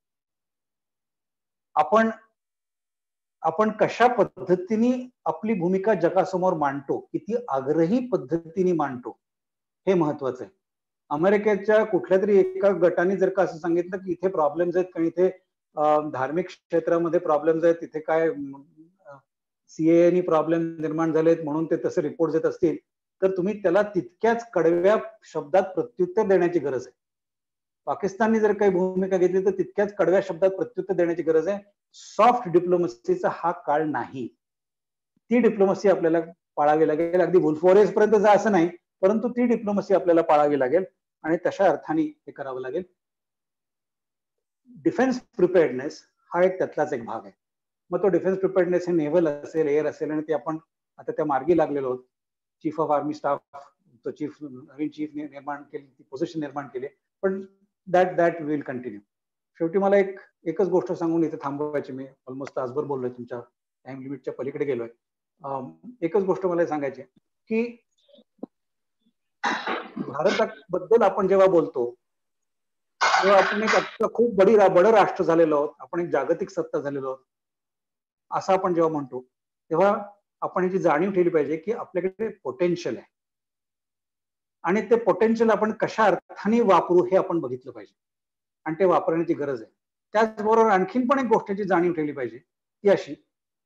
B: आपण कशा पद्धतीने आपली भूमिका जगासमोर मांडतो, किती आग्रही पद्धतीने मांडतो, हे महत्वाचं आहे. अमेरिकेच्या कुठल्या तरी एका गटाने जर का असं सांगितलं की इथे प्रॉब्लेम्स आहेत, कारण इथे धार्मिक क्षेत्रामध्ये प्रॉब्लेम्स आहेत, तिथे काय सीएनी प्रॉब्लेम निर्माण झालेत म्हणून ते तसे रिपोर्ट येत असतील, तर तुम्ही त्याला तितक्याच कडव्या शब्दात प्रत्युत्तर देण्याची गरज आहे. पाकिस्तानने जर काही भूमिका घेतली तर तितक्याच कडव्या शब्दात प्रत्युत्तर देण्याची गरज आहे. सॉफ्ट डिप्लोमसीचा हा काळ नाही. ती डिप्लोमसी आपल्याला पाळावी लागेल. अगदी वुल्फ वॉरियर्स पर्यंत जा असं नाही, परंतु ती डिप्लोमसी आपल्याला पाळावी लागेल आणि तशा अर्थाने हे करावं लागेल. डिफेन्स प्रिपेअर्डनेस हा एक त्यातलाच एक भाग आहे. मग तो डिफेन्स प्रिपेअर्डनेस हे नेव्हल असेल, एअर असेल, आणि ते आपण आता त्या मार्गी लागलेलो आहोत. चीफ ऑफ आर्मी स्टाफ, तो चीफ, नवीन चीफ निर्माण केली, ती पोझिशन निर्माण केली, पण दॅट विल कंटिन्यू. शेवटी मला एकच गोष्ट सांगून इथे थांबवायची. मी ऑलमोस्ट तासभर बोललोय, तुमच्या टाइम लिमिटच्या पलीकडे गेलोय. एकच गोष्ट मला सांगायची की भारताबद्दल आपण जेव्हा बोलतो तेव्हा आपण एक आता खूप बडं राष्ट्र झालेलो आहोत, आपण एक जागतिक सत्ता झालेलो आहोत असं आपण जेव्हा म्हणतो, तेव्हा आपण याची जाणीव ठेवली पाहिजे की आपल्याकडे पोटेन्शियल आहे आणि ते पोटेन्शियल आपण कशा अर्थाने वापरू हे आपण बघितलं पाहिजे आणि ते वापरण्याची गरज आहे. त्याचबरोबर आणखीन पण एक गोष्टीची जाणीव ठेवली पाहिजे, ती अशी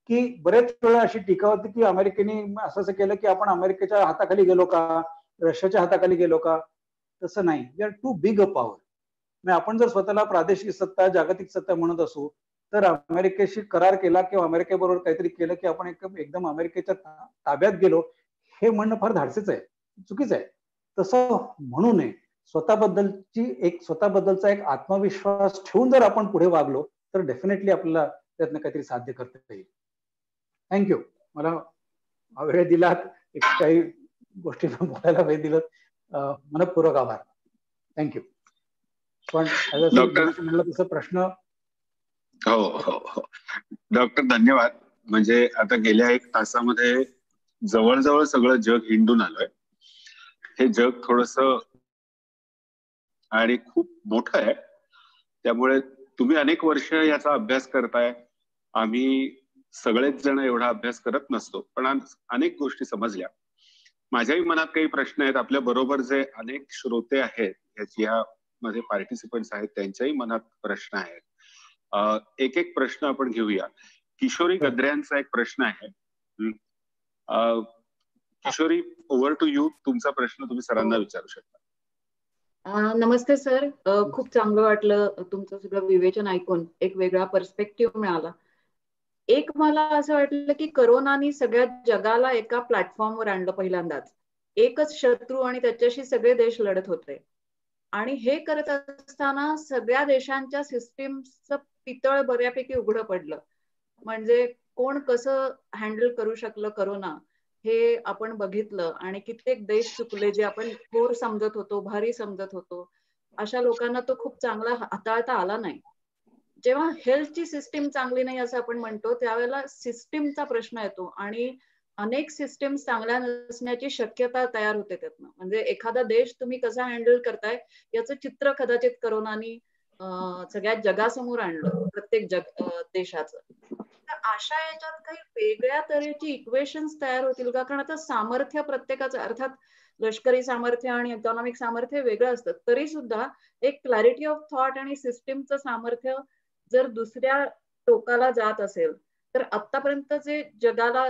B: की बरेच वेळा अशी टीका होती की अमेरिकेने असं केलं की आपण अमेरिकेच्या हाताखाली गेलो का, रशियाच्या हाताखाली गेलो का. तसं नाही. We are too big a power. आपण जर स्वतःला प्रादेशिक सत्ता, जागतिक सत्ता म्हणत असू तर अमेरिकेशी करार केला किंवा अमेरिकेबरोबर काहीतरी केलं की आपण एकदम अमेरिकेच्या ताब्यात गेलो, हे म्हणणं फार धाडसीच आहे, चुकीचं आहे. तसं म्हणू नये. स्वतःबद्दलचा एक आत्मविश्वास ठेवून जर आपण पुढे वागलो तर डेफिनेटली आपल्याला त्यातनं काहीतरी साध्य करता येईल. थँक्यू. मला वेळ दिलात, काही गोष्टी बोलायला वेळ दिलं, मनपूर्वक आभार. थँक्यू. पण म्हणलं तसं प्रश्न.
A: हो हो हो डॉक्टर, धन्यवाद. म्हणजे आता गेल्या 1 तासामध्ये जवळजवळ सगळं जग हिंडून आलोय. हे जग थोडस आणि खूप मोठं आहे, त्यामुळे तुम्ही अनेक वर्ष याचा अभ्यास करताय. आम्ही सगळेच जण एवढा अभ्यास करत नसतो, पण अनेक गोष्टी समजल्या. माझ्याही मनात काही प्रश्न आहेत. आपल्या बरोबर जे अनेक श्रोते आहेत, या मध्ये पार्टिसिपंट्स आहेत, त्यांच्याही मनात प्रश्न आहेत. एक प्रश्न आपण घेऊया. किशोरी गद्र्यांचा एक प्रश्न आहे. Kishori, over to you. तुमचा प्रश्न तुम्ही सरांना विचारू शकता.
C: नमस्ते सर. खूप चांगलं वाटलं तुमचं सगळं विवेचन ऐकून. एक वेगळा पर्स्पेक्टिव्ह मिळाला. एक मला असं वाटलं की करोनानी सगळ्या जगाला एका प्लॅटफॉर्मवर आणलं पहिल्यांदाच. एकच शत्रू आणि त्याच्याशी सगळे देश लढत होते आणि हे करत असताना सगळ्या देशांच्या सिस्टीमचं पितळ बऱ्यापैकी उघडं पडलं. म्हणजे कोण कसं हँडल करू शकलं करोना हे आपण बघितलं आणि कित्येक देश चुकले जे आपण थोर समजत होतो, भारी समजत होतो. अशा लोकांना तो खूप चांगला हाताळता आला नाही. जेव्हा हेल्थची सिस्टीम चांगली नाही असं आपण म्हणतो, त्यावेळेला सिस्टीमचा प्रश्न येतो आणि अनेक सिस्टीम चांगल्या नसण्याची शक्यता तयार होते त्यातनं. म्हणजे एखादा देश तुम्ही कसा हँडल करताय याचं चित्र कदाचित करोनानी सगळ्या जगासमोर आणलं, प्रत्येक देशाचं. तर अशा याच्यात काही वेगळ्या तऱ्हेची इक्वेशन्स तयार होतील का? कारण आता सामर्थ्य प्रत्येकाचं, अर्थात लष्करी सामर्थ्य आणि इकॉनॉमिक सामर्थ्य वेगळं असतं, तरी सुद्धा एक क्लॅरिटी ऑफ थॉट आणि सिस्टीमचं सामर्थ्य जर दुसऱ्या टोकाला जात असेल तर आतापर्यंत जे जगाला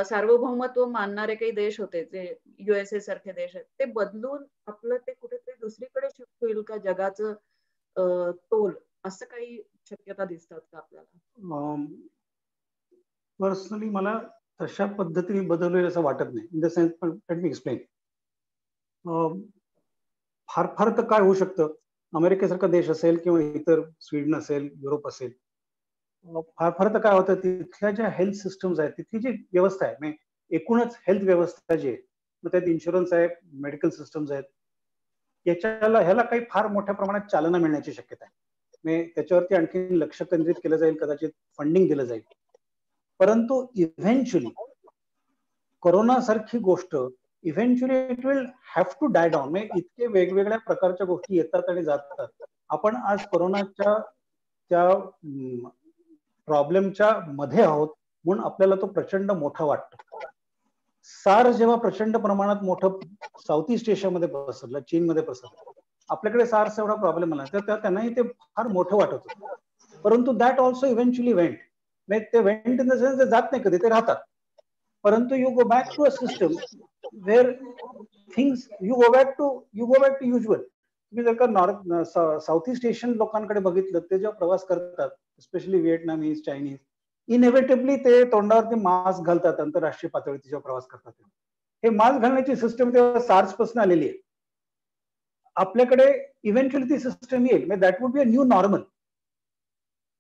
C: सार्वभौमत्व मानणारे काही देश होते, जे USA सारखे देश आहेत, ते बदलून आपलं ते कुठेतरी दुसरीकडे शिफ्ट होईल का जगाचं तोल, असं काही शक्यता दिसतात का आपल्याला?
B: पर्सनली मला तशा पद्धतीने बदलवेल असं वाटत नाही. In the sense, let me explain. फार तर काय होऊ शकतं, अमेरिकेसारखा देश असेल किंवा इतर स्वीडन असेल, युरोप असेल, फार फार तर काय होतं, तिथल्या ज्या हेल्थ सिस्टम्स आहेत, तिथली जी व्यवस्था आहे, म्हणजे एकूणच हेल्थ व्यवस्था जी आहे, मग त्यात इन्शुरन्स आहे, मेडिकल सिस्टम्स आहेत, ह्याला काही फार मोठ्या प्रमाणात चालना मिळण्याची शक्यता आहे. म्हणजे त्याच्यावरती आणखी लक्ष केंद्रित केलं जाईल, कदाचित फंडिंग दिलं जाईल. परंतु इव्हेंच्युअली कोरोना सारखी गोष्ट eventually it will have to die down. म्हणजे इतके वेगवेगळ्या प्रकारच्या गोष्टी येतात आणि जातात. आपण आज कोरोनाच्या त्या प्रॉब्लेमच्या मध्ये आहोत म्हणून आपल्याला तो प्रचंड मोठा वाटतो. सार्स जेव्हा प्रचंड प्रमाणात मोठं साऊथ ईस्ट एशियामध्ये पसरलं, चीनमध्ये पसरलं, आपल्याकडे सार्स एवढा प्रॉब्लेम आला तर त्यांनाही ते फार मोठं वाटत होतं. परंतु दॅट ऑल्सो इव्हेंच्युअली वेंट. ते वेंट इन द सेन्स ते जात नाही कधी, ते राहतात. परंतु you go back to a system where things you go back to usual. तुम्ही जर का नॉर्थ साऊथ ईस्ट एशियन लोकांकडे बघितलं, ते जेव्हा प्रवास करतात, स्पेशली व्हिएटनामीज, चायनीज, इनएव्हिटेबली ते तोंडावरती मास्क घालतात आंतरराष्ट्रीय पातळीवर जेव्हा प्रवास करतात. हे मास्क घालण्याची सिस्टम तेव्हा सार्स पासून आलेली आहे. आपल्याकडे इव्हेंच्युअली ती सिस्टम येईल, that would be a new normal.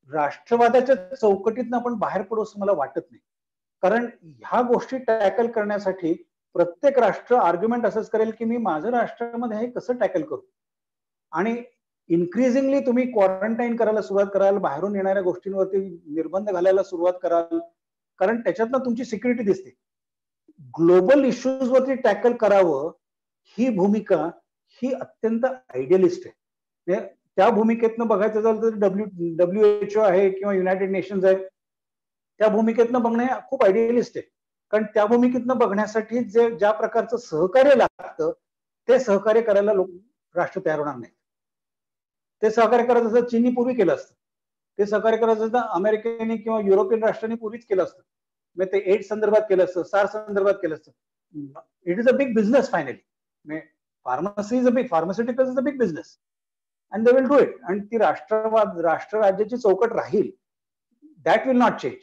B: राष्ट्रवादाच्या चौकटीतनं आपण बाहेर पडू असं मला वाटत नाही. कारण ह्या गोष्टी टॅकल करण्यासाठी प्रत्येक राष्ट्र आर्ग्युमेंट असंच करेल की मी माझं राष्ट्रामध्ये हे कसं टॅकल करू. आणि इन्क्रीजिंगली तुम्ही क्वारंटाईन करायला सुरुवात कराल, बाहेरून येणाऱ्या गोष्टींवरती निर्बंध घालायला सुरुवात कराल, कारण त्याच्यातनं तुमची सिक्युरिटी दिसते. ग्लोबल इश्यूज वरती टॅकल करावं ही भूमिका ही अत्यंत आयडियलिस्ट आहे. त्या भूमिकेतनं बघायचं झालं तर WHO आहे किंवा युनायटेड नेशन्स आहे, त्या भूमिकेतनं बघणे खूप आयडियलिस्ट आहे. कारण त्या भूमिकेतनं बघण्यासाठी ज्या प्रकारचं सहकार्य लागतं ते सहकार्य करायला राष्ट्र तयार होणार नाही. ते सहकार्य करायचं असं चीननी पूर्वी केलं असतं, ते सहकार्य करायचं असतं अमेरिकेने किंवा युरोपियन राष्ट्रांनी पूर्वीच केलं असतं. मग ते एड्स संदर्भात केलं असतं, सार्स संदर्भात केलं असतं. It is a big business finally. Pharmaceuticals is a big business and they will do it. आणि ती राष्ट्र राज्याची चौकट राहील. That will not change.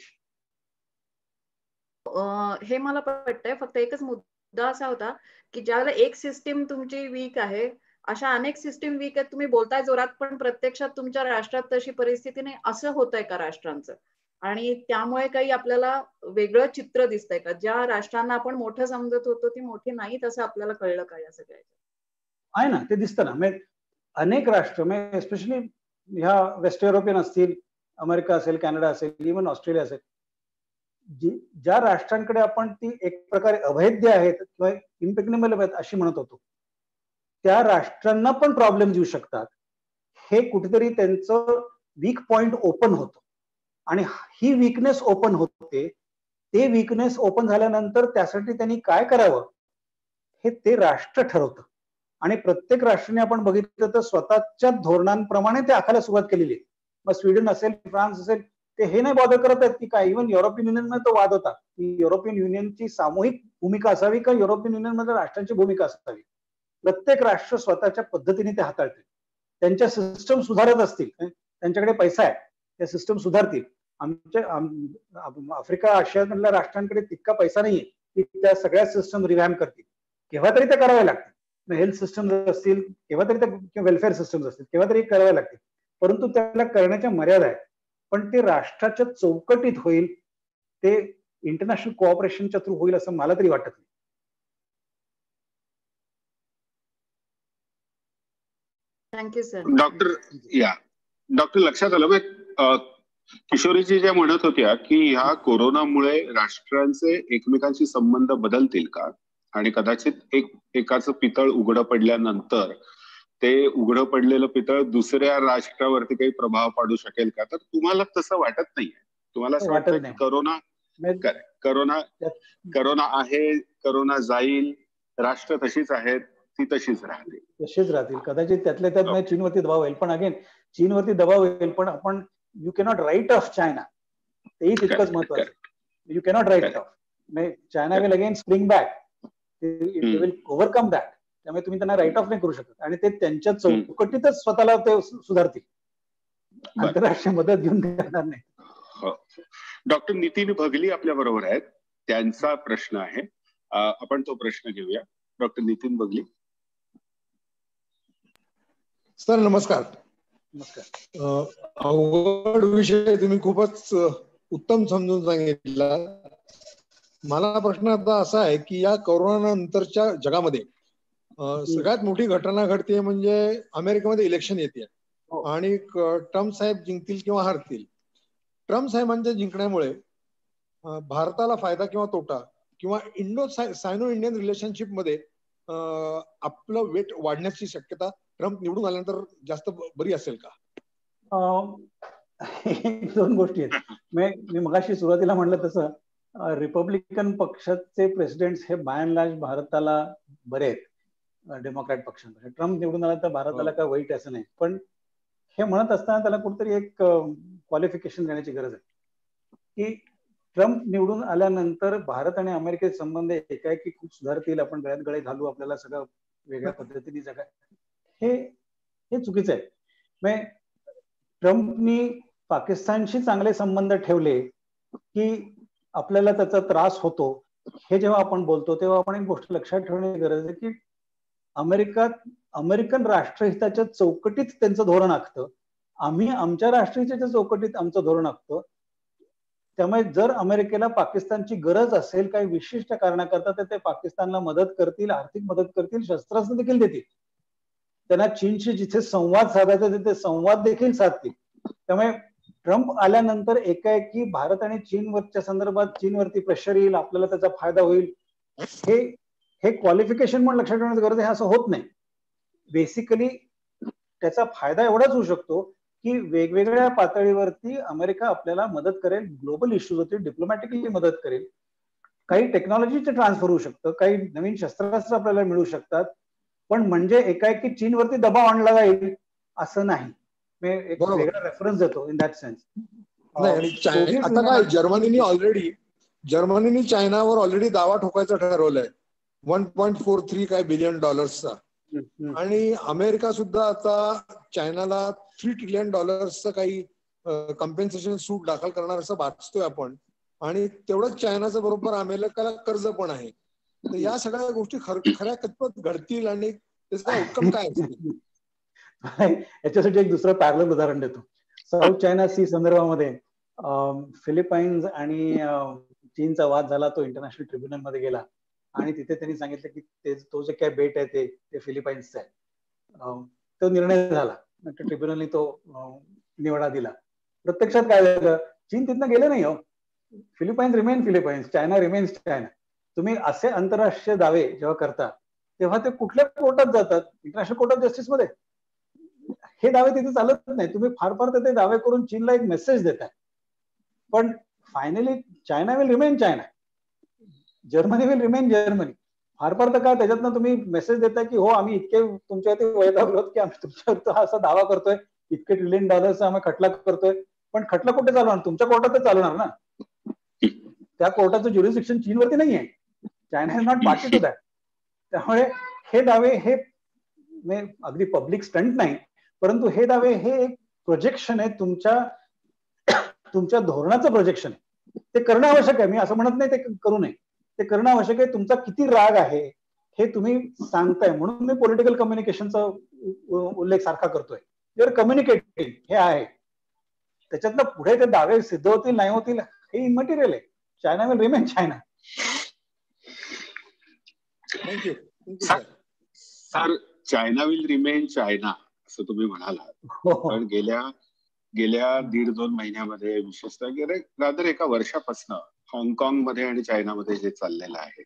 C: हे मला पटतंय. फक्त एकच मुद्दा असा होता की ज्यावेळेला एक सिस्टीम तुमची वीक आहे, अशा अनेक सिस्टीम वीक आहेत, तुम्ही बोलताय जोरात पण प्रत्यक्षात तुमच्या राष्ट्रात तशी परिस्थिती नाही, असं होतंय का राष्ट्रांचं? आणि त्यामुळे काही आपल्याला वेगळं चित्र दिसतंय का? ज्या राष्ट्रांना आपण मोठं समजत होतो ती मोठी नाहीत असं आपल्याला कळलं का या सगळ्याचं?
B: आहे ना, ते दिसतं ना. म्हणजे अनेक राष्ट्र, म्हणजे एस्पेशली ह्या वेस्ट युरोपियन असतील, अमेरिका असेल, कॅनडा असेल, इव्हन ऑस्ट्रेलिया असेल, ज्या राष्ट्रांकडे आपण ती एक प्रकारे अवैध आहेत किंवा इम्पिग्नेबल आहेत अशी म्हणत होतो, त्या राष्ट्रांना पण प्रॉब्लेम येऊ शकतात. हे कुठेतरी त्यांचं वीक पॉइंट ओपन होतं आणि ही वीकनेस ओपन होते. ते वीकनेस ओपन झाल्यानंतर त्यासाठी त्यांनी काय करावं हे ते राष्ट्र ठरवतं. आणि प्रत्येक राष्ट्राने आपण बघितलं तर स्वतःच्या धोरणांप्रमाणे ते आखायला सुरुवात केलेली आहे. मग स्वीडन असेल, फ्रान्स असेल, ते हे नाही बॉदर करत आहेत की काय. इव्हन युरोपियन युनियन मध्ये तो वाद होता की युरोपियन युनियनची सामूहिक भूमिका असावी का युरोपियन युनियन मध्ये राष्ट्रांची भूमिका असावी. प्रत्येक राष्ट्र स्वतःच्या पद्धतीने ते हाताळते. त्यांच्या सिस्टम सुधारत असतील, त्यांच्याकडे पैसा आहे, त्या सिस्टम सुधारतील. आफ्रिका आशियामधल्या राष्ट्रांकडे तितका पैसा नाहीये की त्या सगळ्या सिस्टम रिव्हॅम्प करतील. केव्हा तरी ते करावे लागतील. हेल्थ सिस्टम असतील, केव्हा तरी किंवा वेलफेअर सिस्टम असतील, केव्हा तरी करावे लागतील. परंतु त्याला करण्याच्या मर्यादा आहेत. पण ते राष्ट्राच्या चौकटीत होईल, ते इंटरनॅशनल कोऑपरेशनच्या थ्रू होईल असं मला तरी वाटत नाही.
C: Thank you sir.
A: डॉक्टर लक्षात आलं किशोरीजी ज्या म्हणत होत्या की ह्या कोरोनामुळे राष्ट्रांचे एकमेकांशी संबंध बदलतील का, आणि कदाचित एकाचं पितळ उघडं पडल्यानंतर ते उघडं पडलेलं पितळ दुसऱ्या राष्ट्रावरती काही प्रभाव पाडू शकेल का? तर तुम्हाला तसं वाटत नाहीये? तुम्हाला असं वाटतं की करोना आहे, करोना जाईल, राष्ट्र तशीच आहेत, ती तशीच राहतील.
B: कदाचित त्यातल्या त्यात चीनवरती दबाव होईल, पण अगेन चीनवरती दबाव होईल, पण आपण you cannot write off China, तेही तितकंच महत्वाचं. You cannot write off. China will again spring back, will overcome that. त्यामुळे तुम्ही त्यांना राईट ऑफ नाही करू शकत. आणि ते त्यांच्या चौकटीतच स्वतःला ते सुधारतील, आंतरराष्ट्रीय मदत घेऊन करणार नाही.
A: डॉक्टर नितीन भगली आपल्या बरोबर आहेत, त्यांचा प्रश्न आहे, आपण तो प्रश्न घेऊया. डॉक्टर नितीन भगली.
D: सर नमस्कार.
B: नमस्कार.
D: अवघड विषय तुम्ही खूपच उत्तम समजून सांगितला. मला प्रश्न आता असा आहे की या कोरोना नंतरच्या जगामध्ये सगळ्यात मोठी घटना घडते म्हणजे अमेरिकेमध्ये इलेक्शन येते आणि ट्रम्प साहेब जिंकतील किंवा हारतील. ट्रम्प साहेबांच्या जिंकण्यामुळे भारताला फायदा किंवा तोटा किंवा सायनो इंडियन रिलेशनशिप मध्ये आपलं वेट वाढण्याची शक्यता ट्रम्प निवडून आल्यानंतर जास्त बरी असेल का?
B: दोन गोष्टी आहेत. मी मगाशी सुरुवातीला म्हटलं तसं रिपब्लिकन पक्षाचे प्रेसिडेंट्स हे बाय अँड लार्ज भारताला बरे आहेत डेमोक्रॅट पक्षांमध्ये. ट्रम्प निवडून आला तर भारताला काय वाईट असं नाही, पण हे म्हणत असताना त्याला कुठेतरी एक क्वालिफिकेशन देण्याची गरज आहे की ट्रम्प निवडून आल्यानंतर भारत आणि अमेरिकेचे संबंध एकाएकी खूप सुधारतील, आपण गळ्यात गळे घालू, आपल्याला सगळं वेगळ्या पद्धतीने जगा, हे चुकीचं आहे. म्हणजे ट्रम्पनी पाकिस्तानशी चांगले संबंध ठेवले की आपल्याला त्याचा त्रास होतो, हे जेव्हा आपण बोलतो तेव्हा आपण एक गोष्ट लक्षात ठेवण्याची गरज आहे की अमेरिकन राष्ट्रहिताच्या चौकटीत त्यांचं धोरण आखतं, आम्ही आमच्या राष्ट्रहिताच्या चौकटीत आमचं धोरण आखतो. त्यामुळे जर अमेरिकेला पाकिस्तानची गरज असेल काही विशिष्ट कारणाकरता तर ते पाकिस्तानला मदत करतील, आर्थिक मदत करतील, शस्त्रास्त्र देखील देतील. त्यांना चीनशी जिथे संवाद साधायचा तिथे संवाद देखील साधतील. त्यामुळे ट्रम्प आल्यानंतर एकाएकी भारत आणि चीनवरच्या संदर्भात चीनवरती प्रेशर येईल, आपल्याला त्याचा फायदा होईल, हे क्वालिफिकेशन पण लक्षात ठेवण्याची गरज आहे. असं होत नाही. बेसिकली त्याचा फायदा एवढाच होऊ शकतो की वेगवेगळ्या पातळीवरती अमेरिका आपल्याला मदत करेल, ग्लोबल इश्यूज होतील, डिप्लोमॅटिकली मदत करेल, काही टेक्नॉलॉजीचं ट्रान्सफर होऊ शकतं, काही नवीन शस्त्रास्त्र आपल्याला मिळू शकतात, पण म्हणजे एकाएकी चीनवरती दबाव आणला जाईल असं नाही. एक वेगळा रेफरन्स देतो इन दॅट सेन्स.
D: आता काय जर्मनीने चायनावर ऑलरेडी दावा ठोकायचा ठरवलाय $1.43 काय बिलियन डॉलर्सचा, आणि अमेरिका सुद्धा आता चायनाला $3 ट्रिलियन काही कम्पेन्सेशन सूट दाखल करणार असं वाचतोय आपण, आणि तेवढंच चायनाचं बरोबर अमेरिकेला कर्ज पण आहे. तर या सगळ्या गोष्टी खऱ्या कितपत घडतील आणि त्याचा आउटकम काय असेल?
B: याच्यासाठी एक दुसरं पॅरलल उदाहरण देतो. साऊथ चायना सी संदर्भामध्ये फिलिपाईन्स आणि चीनचा वाद झाला, तो इंटरनॅशनल ट्रिब्युनल मध्ये गेला आणि तिथे त्यांनी सांगितलं की तो जे काय बेट आहे ते फिलिपाईन्सचा आहे. तो निर्णय झाला, ट्रिब्युनलने तो निवडा दिला. प्रत्यक्षात काय झालं, चीन तिथनं गेले नाही हो. Philippines remain Philippines, China remains China. तुम्ही असे आंतरराष्ट्रीय दावे जेव्हा करता तेव्हा ते कुठल्या कोर्टात जातात? इंटरनॅशनल कोर्ट ऑफ जस्टिस मध्ये. हे दावे तिथे चालत नाही. तुम्ही फार फार तर ते दावे करून चीनला एक मेसेज देताय, पण finally China will remain China, Germany will remain Germany. फार फार तर काय त्याच्यातनं तुम्ही मेसेज देताय की हो आम्ही इतके तुमच्यावरती वैतागलो की आम्ही तुमच्यावर असा दावा करतोय, इतके $1 ट्रिलियन आम्ही खटला करतोय, पण खटला कुठे चालवणार? तुमच्या कोर्टातच चालवणार ना. त्या कोर्टाचं ज्युरिस्डिक्शन चीनवरती नाही आहे. China is not party to that. त्यामुळे हे दावे हे अगदी पब्लिक स्टंट नाही, परंतु हे दावे हे एक प्रोजेक्शन आहे, तुमच्या धोरणाचं प्रोजेक्शन आहे. ते करणं आवश्यक आहे. मी असं म्हणत नाही ते करू नये, ते करणं आवश्यक आहे. तुमचा किती राग आहे हे तुम्ही सांगताय, म्हणून मी पॉलिटिकल कम्युनिकेशनचा उल्लेख सारखा करतोय. युअर कम्युनिकेटिंग हे आहे. त्याच्यातनं पुढे ते दावे सिद्ध होतील नाही होतील हे इमटेरियल आहे. China will remain China.
D: Thank you.
A: Sir, China will remain China असं तुम्ही म्हणालात, पण गेल्या 1.5-2 महिन्यामध्ये, विशेषतः रादर एका वर्षापासून हाँगकाँग मध्ये आणि चायनामध्ये जे चाललेलं आहे,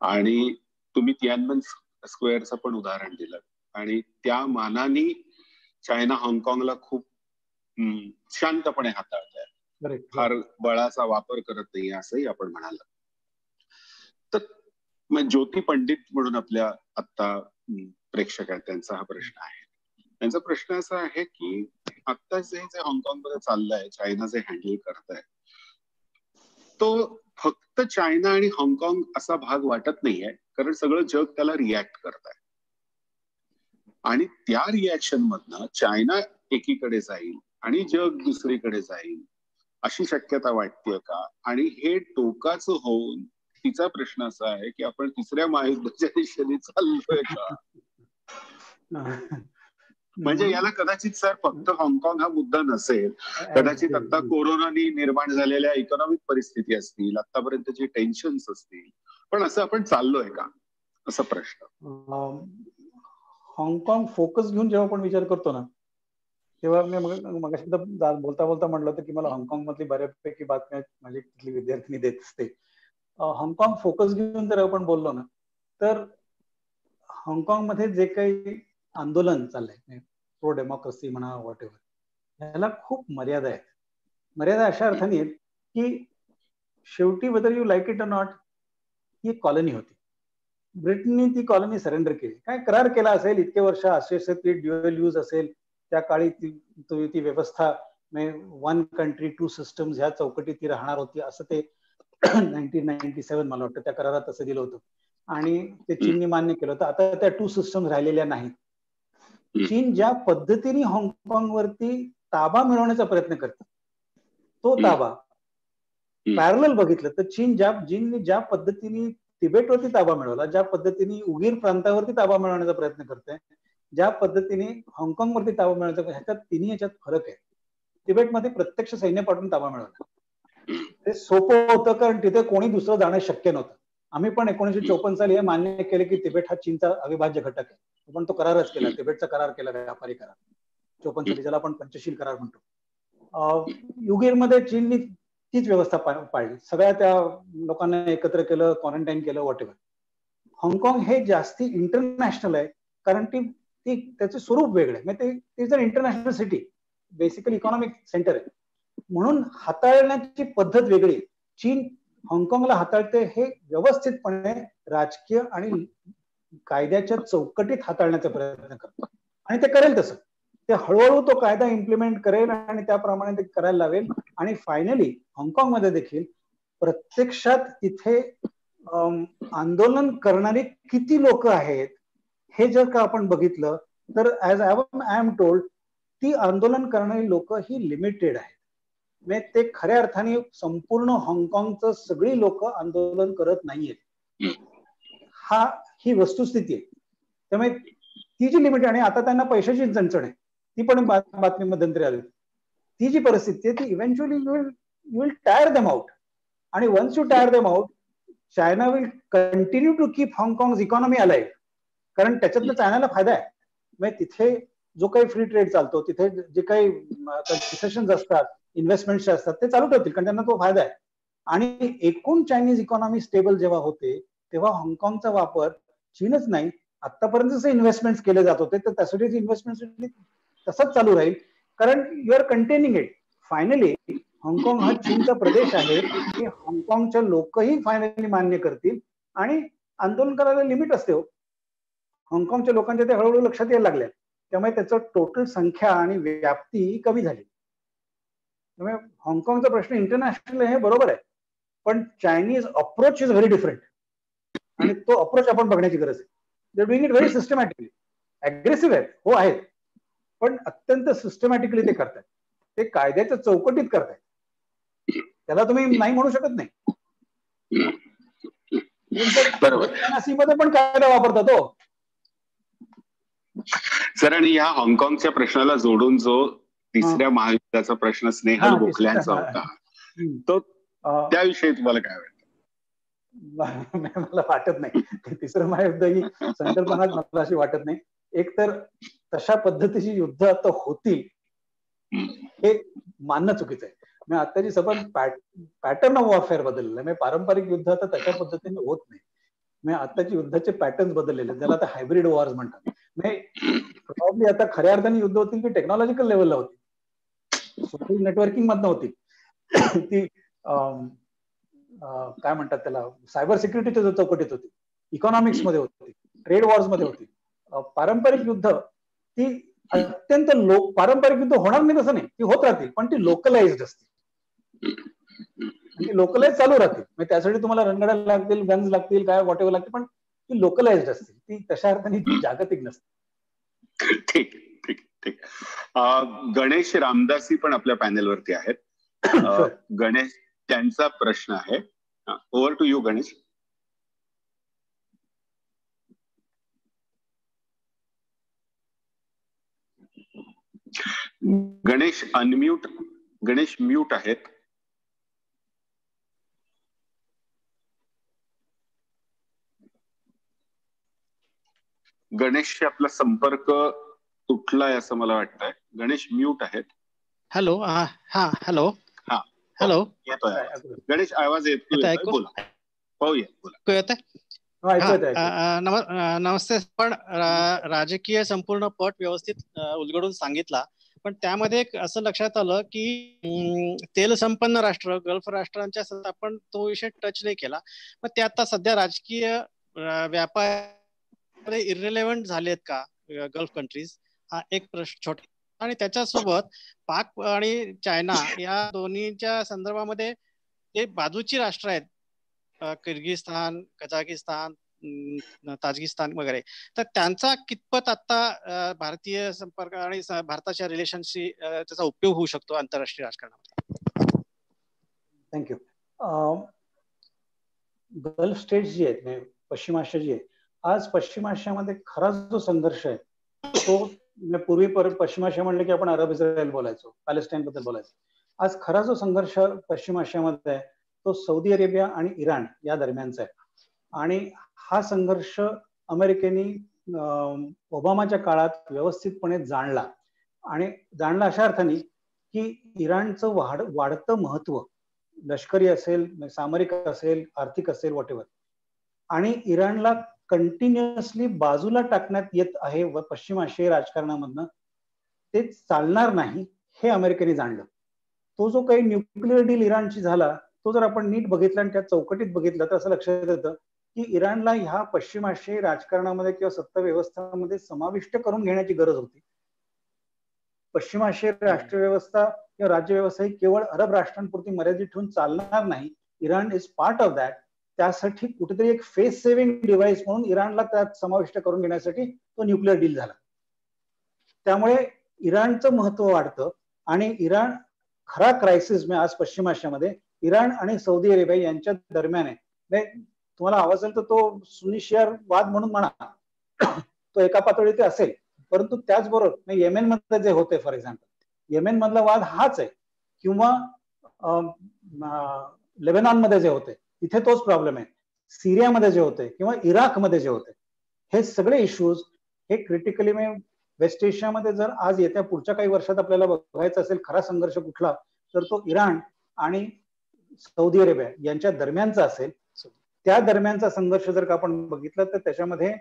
A: आणि तुम्ही तियानमेन स्क्वेअरचं पण उदाहरण दिलं, आणि त्या मानाने चायना हाँगकाँगला खूप शांतपणे हाताळतंय, फार बळाचा वापर करत नाही असंही आपण म्हणाल. तर ज्योती पंडित म्हणून आपल्या आत्ता प्रेक्षक आहेत, त्यांचा हा प्रश्न आहे. त्यांचा प्रश्न असा आहे की आता जे हाँगकाँगमध्ये चाललंय, चायना जे हँडल करताय, तो फक्त चायना आणि हाँगकाँग असा भाग वाटत नाहीये, कारण सगळं जग त्याला रिॲक्ट करत आहे, आणि त्या रिॲक्शन मधनं चायना एकीकडे जाईल आणि जग दुसरीकडे जाईल अशी शक्यता वाटतेय का? आणि हे टोकाचं होऊन तिचा प्रश्न असा आहे की आपण 3ऱ्या महायुद्धाच्या दिशेने चाललोय का? म्हणजे याला कदाचित सर फक्त हाँगकाँग हा मुद्दा नसेल, कदाचित आता कोरोनानी निर्माण झालेल्या इकॉनॉमिक परिस्थिती असतील, आतापर्यंतची टेन्शन्स असतील, पण असं आपण चाललोय का, असा प्रश्न.
B: हाँगकाँग फोकस घेऊन जेव्हा आपण विचार करतो ना, तेव्हा मी मगाशी बोलता बोलता म्हटलं होतं की मला हाँगकाँग मधली बऱ्यापैकी बातम्या माझी तिथली विद्यार्थिनी देत असते. हाँगकाँग फोकस घेऊन जर आपण बोललो ना, तर हाँगकाँग मध्ये जे काही आंदोलन चाललंय, प्रो डेमोक्रेसी म्हणा, व्हॉट एव्हर, याला खूप मर्यादा आहेत. मर्यादा अशा अर्थाने आहेत की शेवटी whether you like it a not, he colony होती. ब्रिटनने ती कॉलनी सरेंडर केली, काय करार केला असेल, इतके वर्ष असे ती ड्युअल यूज असेल, त्या काळी ती व्यवस्था वन कंट्री टू सिस्टम्स ह्या चौकटीत ती राहणार होती, असं ते 1997 मला वाटतं त्या करारात असं दिलं होतं, आणि ते चीनने मान्य केलं होतं. आता त्या टू सिस्टम राहिलेल्या नाहीत. चीन ज्या पद्धतीने हाँगकाँग वरती ताबा मिळवण्याचा प्रयत्न करते, तो ताबा पॅरलल बघितलं तर चीनने ज्या पद्धतीने तिबेटवरती ताबा मिळवला, ज्या पद्धतीने उगीर प्रांतावरती ताबा मिळवण्याचा प्रयत्न करते, ज्या पद्धतीने हाँगकाँग वरती ताबा मिळवण्याचा, ह्याच्यात तिन्ही याच्यात फरक आहे. तिबेटमध्ये प्रत्यक्ष सैन्य पाठवून ताबा मिळवला, ते सोपं होतं कारण तिथे कोणी दुसरं जाणं शक्य नव्हतं. आम्ही पण 1954 साली हे मान्य केले की तिबेट हा चीनचा अविभाज्य घटक आहे, पण तो करारच केला, तिबेटचा करार केला, व्यापारी करार 54 साली, ज्याला आपण पंचशील करार म्हणतो. युगीरमध्ये चीननी तीच व्यवस्था पाळली, सगळ्या त्या लोकांना एकत्र केलं, क्वारंटाईन केलं, व्हॉट एव्हर. हाँगकाँग हे जास्ती इंटरनॅशनल आहे कारण त्याचे स्वरूप वेगळे, म्हणजे ते international city, basically economic centre आहे, म्हणून हाताळण्याची पद्धत वेगळी. चीन हाँगकाँगला हाताळते हे व्यवस्थितपणे राजकीय आणि कायद्याच्या चौकटीत हाताळण्याचा प्रयत्न करतो, आणि ते करेल तसं. ते हळूहळू तो कायदा इम्प्लिमेंट करेल आणि त्याप्रमाणे ते करायला लावेल, आणि फायनली हाँगकाँग मध्ये देखील प्रत्यक्षात तिथे आंदोलन करणारी किती लोक आहेत हे जर का आपण बघितलं तर ऍज आय एम टोल्ड, ती आंदोलन करणारी लोक ही लिमिटेड आहेत. म्हणजे ते खऱ्या अर्थाने संपूर्ण हाँगकाँगचं सगळी लोक आंदोलन करत नाहीयेत, ही वस्तुस्थिती आहे. त्यामुळे ती जी लिमिट, आणि आता त्यांना पैशाची चणचण आहे, ती पण बातमी मध्यंतरी आली. ती जी परिस्थिती आहे ती eventually you will tire them out, आणि once you tire them out, China will continue to keep हाँगकाँग इकॉनॉमी अलाइव्ह, कारण त्याच्यातनं चायनाला फायदा आहे. म्हणजे तिथे जो काही फ्री ट्रेड चालतो, तिथे जे काही कन्सेशन्स असतात, इन्व्हेस्टमेंट्स असतात, ते चालू ठेवतील कारण त्यांना तो फायदा आहे. आणि एकूण चायनीज इकॉनॉमी स्टेबल जेव्हा होते तेव्हा हाँगकाँगचा वापर चीनच नाही, आतापर्यंत जसे इन्व्हेस्टमेंट केले जात होते तर त्यासाठी इन्व्हेस्टमेंट तसंच चालू राहील, कारण you are containing it. Finally हाँगकाँग हा चीनचा प्रदेश आहे, हे हाँगकाँगच्या लोकही फायनली मान्य करतील, आणि आंदोलन करायला लिमिट असते हो. हाँगकाँगच्या लोकांच्या ते हळूहळू लक्षात यायला लागल्या, त्यामुळे त्याचं टोटल संख्या आणि व्याप्ती कमी झाली. त्यामुळे हाँगकाँगचा प्रश्न इंटरनॅशनल आहे, बरोबर आहे, पण Chinese approach is very different, आणि तो अप्रोच आपण बघण्याची गरज आहे. दे doing it very systematically. Aggressive आहेत, हो आहेत, पण अत्यंत सिस्टमॅटिकली ते करतात, ते कायद्याच्या चौकटीत करतात, त्याला तुम्ही नाही म्हणू शकत नाही. मध्ये पण कायदा वापरतात हो
A: सर. आणि या हाँगकाँगच्या प्रश्नाला जोडून जो तिसऱ्या महायुद्धाचा प्रश्न स्नेहल गोखल्यांचा होता, तो त्याविषयी तुम्हाला काय वाटतं?
B: मला वाटत नाही तिसरं महायुद्ध ही संकल्पनाच मला अशी वाटत नाही. एक तर तशा पद्धतीची युद्ध आता होतील हे मानणं चुकीचं आहे. मी आताची सगळं पॅटर्न ऑफ वॉरफेअर बदललेलं आहे. पारंपरिक युद्ध आता तशा पद्धतीने होत नाही. आताची युद्धाचे पॅटर्न बदललेले, त्याला आता हायब्रिड वॉर्स म्हणतात. प्रॉब्ली आता खऱ्या अर्थाने युद्ध होतील ती टेक्नॉलॉजिकल लेवलला होती, सोशल नेटवर्किंग मधनं होती, ती काय म्हणतात त्याला सायबर सिक्युरिटीच्या चौकटीत होती, इकॉनॉमिक्स मध्ये होती, ट्रेड वॉर्स मध्ये होती. पारंपरिक युद्ध ती अत्यंत पारंपरिक युद्ध होणार नाही तसं नाही, ती होत राहतील, पण ती लोकलाइज्ड असते, ती लोकलाइज चालू राहतील. त्यासाठी तुम्हाला रणगाड्या लागतील, गन्स लागतील, काय व्हॉट एव्हर लागतील, पण ती लोकलाइज्ड असते, ती तशा अर्थाने जागतिक नसते.
A: ठीक ठीक ठीक. गणेश रामदासी पण आपल्या पॅनेलवरती आहेत. गणेश, त्यांचा प्रश्न आहे. Over to you Ganesh. Ganesh unmute, Ganesh mute आहेत. गणेशशी आपला संपर्क तुटलाय असं मला वाटतंय. गणेश म्यूट आहेत.
E: हॅलो. हा हॅलो.
A: हा
E: हॅलो.
A: येतोय गणेश, आवाज येतोय, बोला. हो
E: येतोय. नमस्ते. पण राजकीय संपूर्ण पट व्यवस्थित उलगडून सांगितला, पण त्यामध्ये असं लक्षात आलं की तेल संपन्न राष्ट्र, गल्फ राष्ट्रांच्या आपण तो विषय टच नाही केला. पण ते आता सध्या राजकीय व्यापार इररिलेव्हंट झालेत का गल्फ कंट्रीज, हा एक प्रश्न छोटा. आणि त्याच्यासोबत पाक आणि चायना या दोन्हीच्या संदर्भामध्ये ते बाजूची राष्ट्र आहेत, किर्गिस्तान, कझाकिस्तान, ताजिकिस्तान वगैरे, तर त्यांचा कितपत आता भारतीय संपर्क आणि भारताच्या रिलेशनशी त्याचा उपयोग होऊ शकतो आंतरराष्ट्रीय राजकारणामध्ये?
B: थँक्यू. गल्फ स्टेट्स जी आहेत, पश्चिम आशिया जी आहे, आज पश्चिम आशियामध्ये खरा जो संघर्ष आहे तो, पूर्वी पश्चिम आशिया म्हणलं की आपण अरब इस्रायल बोलायचो, पॅलेस्टाईन बद्दल बोलायचो. आज खरा जो संघर्ष पश्चिम आशियामध्ये आहे तो सौदी अरेबिया आणि इराण या दरम्यानचा आहे. आणि हा संघर्ष अमेरिकेने ओबामाच्या काळात व्यवस्थितपणे जाणला, आणि जाणला अशा अर्थाने की इराणचं वाढतं महत्व, लष्करी असेल, सामरिक असेल, आर्थिक असेल, व्हॉटेवर, आणि इराणला कंटिन्युअसली बाजूला टाकण्यात येत आहे व पश्चिम आशियाई राजकारणामधनं, ते चालणार नाही हे अमेरिकेने जाणलं. तो जो काही न्यूक्लिअर डील इराणची झाला तो जर आपण नीट बघितला आणि त्या चौकटीत बघितलं तर असं लक्षात येतं की इराणला ह्या पश्चिम आशियाई राजकारणामध्ये किंवा सत्ता व्यवस्थामध्ये समाविष्ट करून घेण्याची गरज होती. पश्चिम आशियाई राष्ट्रव्यवस्था किंवा राज्यव्यवस्था ही केवळ अरब राष्ट्रांपुरती मर्यादित ठेवून चालणार नाही. Iran is part of that. त्यासाठी कुठेतरी एक फेस सेव्हिंग डिव्हाइस म्हणून इराणला त्यात समाविष्ट करून घेण्यासाठी तो न्यूक्लिअर डील झाला. त्यामुळे इराणचं महत्व वाढतं आणि इराण खरा क्रायसिस आज पश्चिम आशियामध्ये इराण आणि सौदी अरेबिया यांच्या दरम्यान आहे. तुम्हाला हवा असेल तर तो सुन्नी शिया वाद म्हणून म्हणा, तो एका पातळीत असेल, परंतु त्याचबरोबर येमेन मध्ये जे होते, फॉर एक्झाम्पल येमेन मधला वाद हाच आहे, किंवा लेबनॉन मध्ये जे होते तिथे तोच प्रॉब्लेम आहे, सिरियामध्ये जे होते किंवा इराकमध्ये जे होते, हे सगळे इश्यूज हे क्रिटिकली वेस्ट एशियामध्ये जर आज येत्या पुढच्या काही वर्षात आपल्याला बघायचा असेल खरा संघर्ष कुठला, तर तो इराण आणि सौदी अरेबिया यांच्या दरम्यानचा असेल. त्या दरम्यानचा संघर्ष जर का आपण बघितला तर त्याच्यामध्ये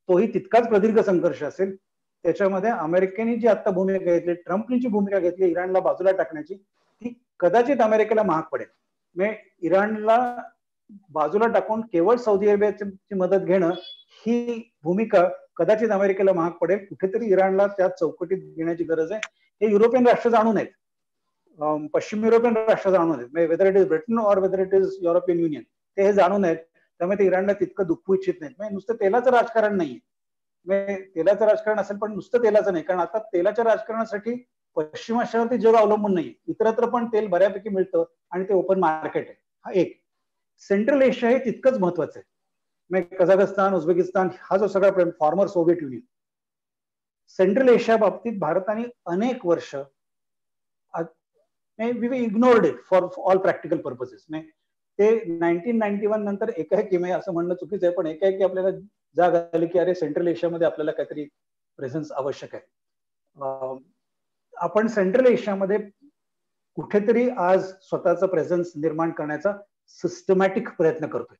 B: तोही तितकाच प्रदीर्घ संघर्ष असेल. त्याच्यामध्ये अमेरिकेने जी आता भूमिका घेतली, ट्रम्पनी जी भूमिका घेतली इराणला बाजूला टाकण्याची, ती कदाचित अमेरिकेला महाग पडेल. म्हणजे इराणला बाजूला टाकून केवळ सौदी अरेबियाची मदत घेणं ही भूमिका कदाचित अमेरिकेला महाग पडेल. कुठेतरी इराणला त्या चौकटीत घेण्याची गरज आहे. हे युरोपियन राष्ट्र जाणून आहेत, पश्चिम युरोपियन राष्ट्र जाणून आहेत, whether it is Britain or whether it is European union, ते हे जाणून आहेत. त्यामुळे ते इराणला तितकं दुखवू इच्छित नाहीत. म्हणजे नुसतं तेलाचं राजकारण नाहीये, तेलाचं राजकारण असेल पण नुसतं तेलाचं नाही, कारण आता तेलाच्या राजकारणासाठी पश्चिम आशियावरती जग अवलंबून नाही, इतरत्र पण तेल बऱ्यापैकी मिळतं आणि ते ओपन मार्केट आहे. हा एक. सेंट्रल एशिया हे तितकंच महत्वाचं आहे. कझाकस्तान, उझबेकिस्तान हा जो सगळा former Soviet Union, Central Asia बाबतीत भारताने अनेक वर्ष we ignored it for all practical purposes. ते 1991 नंतर एकाएकी, असं म्हणणं चुकीचं आहे, पण एकाएकी आपल्याला जाग आली की अरे सेंट्रल एशियामध्ये आपल्याला काहीतरी प्रेझेन्स आवश्यक आहे. आपण सेंट्रल एशियामध्ये कुठेतरी आज स्वतःचा प्रेझेन्स निर्माण करण्याचा सिस्टमॅटिक प्रयत्न करतोय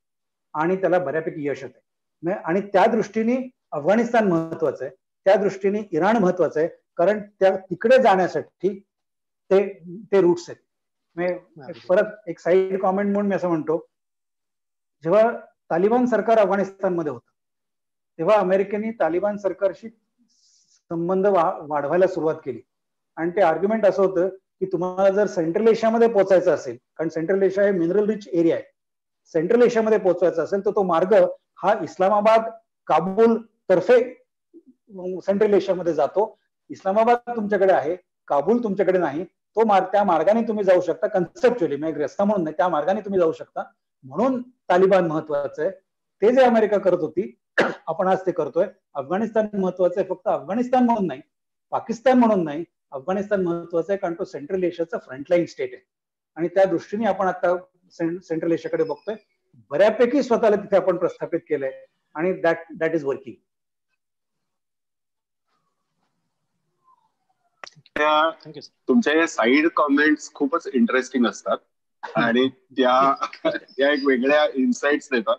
B: आणि त्याला बऱ्यापैकी यश येत आहे. आणि त्या दृष्टीने अफगाणिस्तान महत्वाचं आहे, त्या दृष्टीने इराण महत्वाचं आहे, कारण त्या तिकडे जाण्यासाठी ते रूट्स आहेत. परत एक साईड कॉमेंट म्हणून मी असं म्हणतो, जेव्हा तालिबान सरकार अफगाणिस्तानमध्ये होतं तेव्हा अमेरिकेने तालिबान सरकारशी संबंध वाढवायला सुरुवात केली. आणि ते आर्ग्युमेंट असं होतं की तुम्हाला जर सेंट्रल एशियामध्ये पोहोचायचं असेल, कारण सेंट्रल एशिया हे मिनरल रिच एरिया आहे, सेंट्रल एशियामध्ये पोहोचायचं असेल तर तो मार्ग हा इस्लामाबाद, काबूल तर्फे सेंट्रल एशियामध्ये जातो. इस्लामाबाद तुमच्याकडे आहे, काबूल तुमच्याकडे नाही. त्या मार्गाने तुम्ही जाऊ शकता, कन्सेप्च्युअली, एक रस्ता म्हणून नाही, त्या मार्गाने तुम्ही जाऊ शकता. म्हणून तालिबान महत्वाचं आहे. ते जे अमेरिका करत होती आपण आज ते करतोय. अफगाणिस्तान महत्वाचं आहे, फक्त अफगाणिस्तान म्हणून नाही, पाकिस्तान म्हणून नाही, अफगाणिस्तान महत्वाचं आहे कारण तो सेंट्रल एशियाचा फ्रंटलाईन स्टेट आहे आणि त्या दृष्टीने आपण आता सेंट्रल एशियाकडे बघतोय. बऱ्यापैकी स्वतःला तिथे आपण प्रस्थापित केलंय आणि दॅट इज वर्किंग.
A: तुमच्या या साईड कॉमेंट्स खूपच इंटरेस्टिंग असतात आणि त्या एक वेगळ्या इन्साइट्स देतात.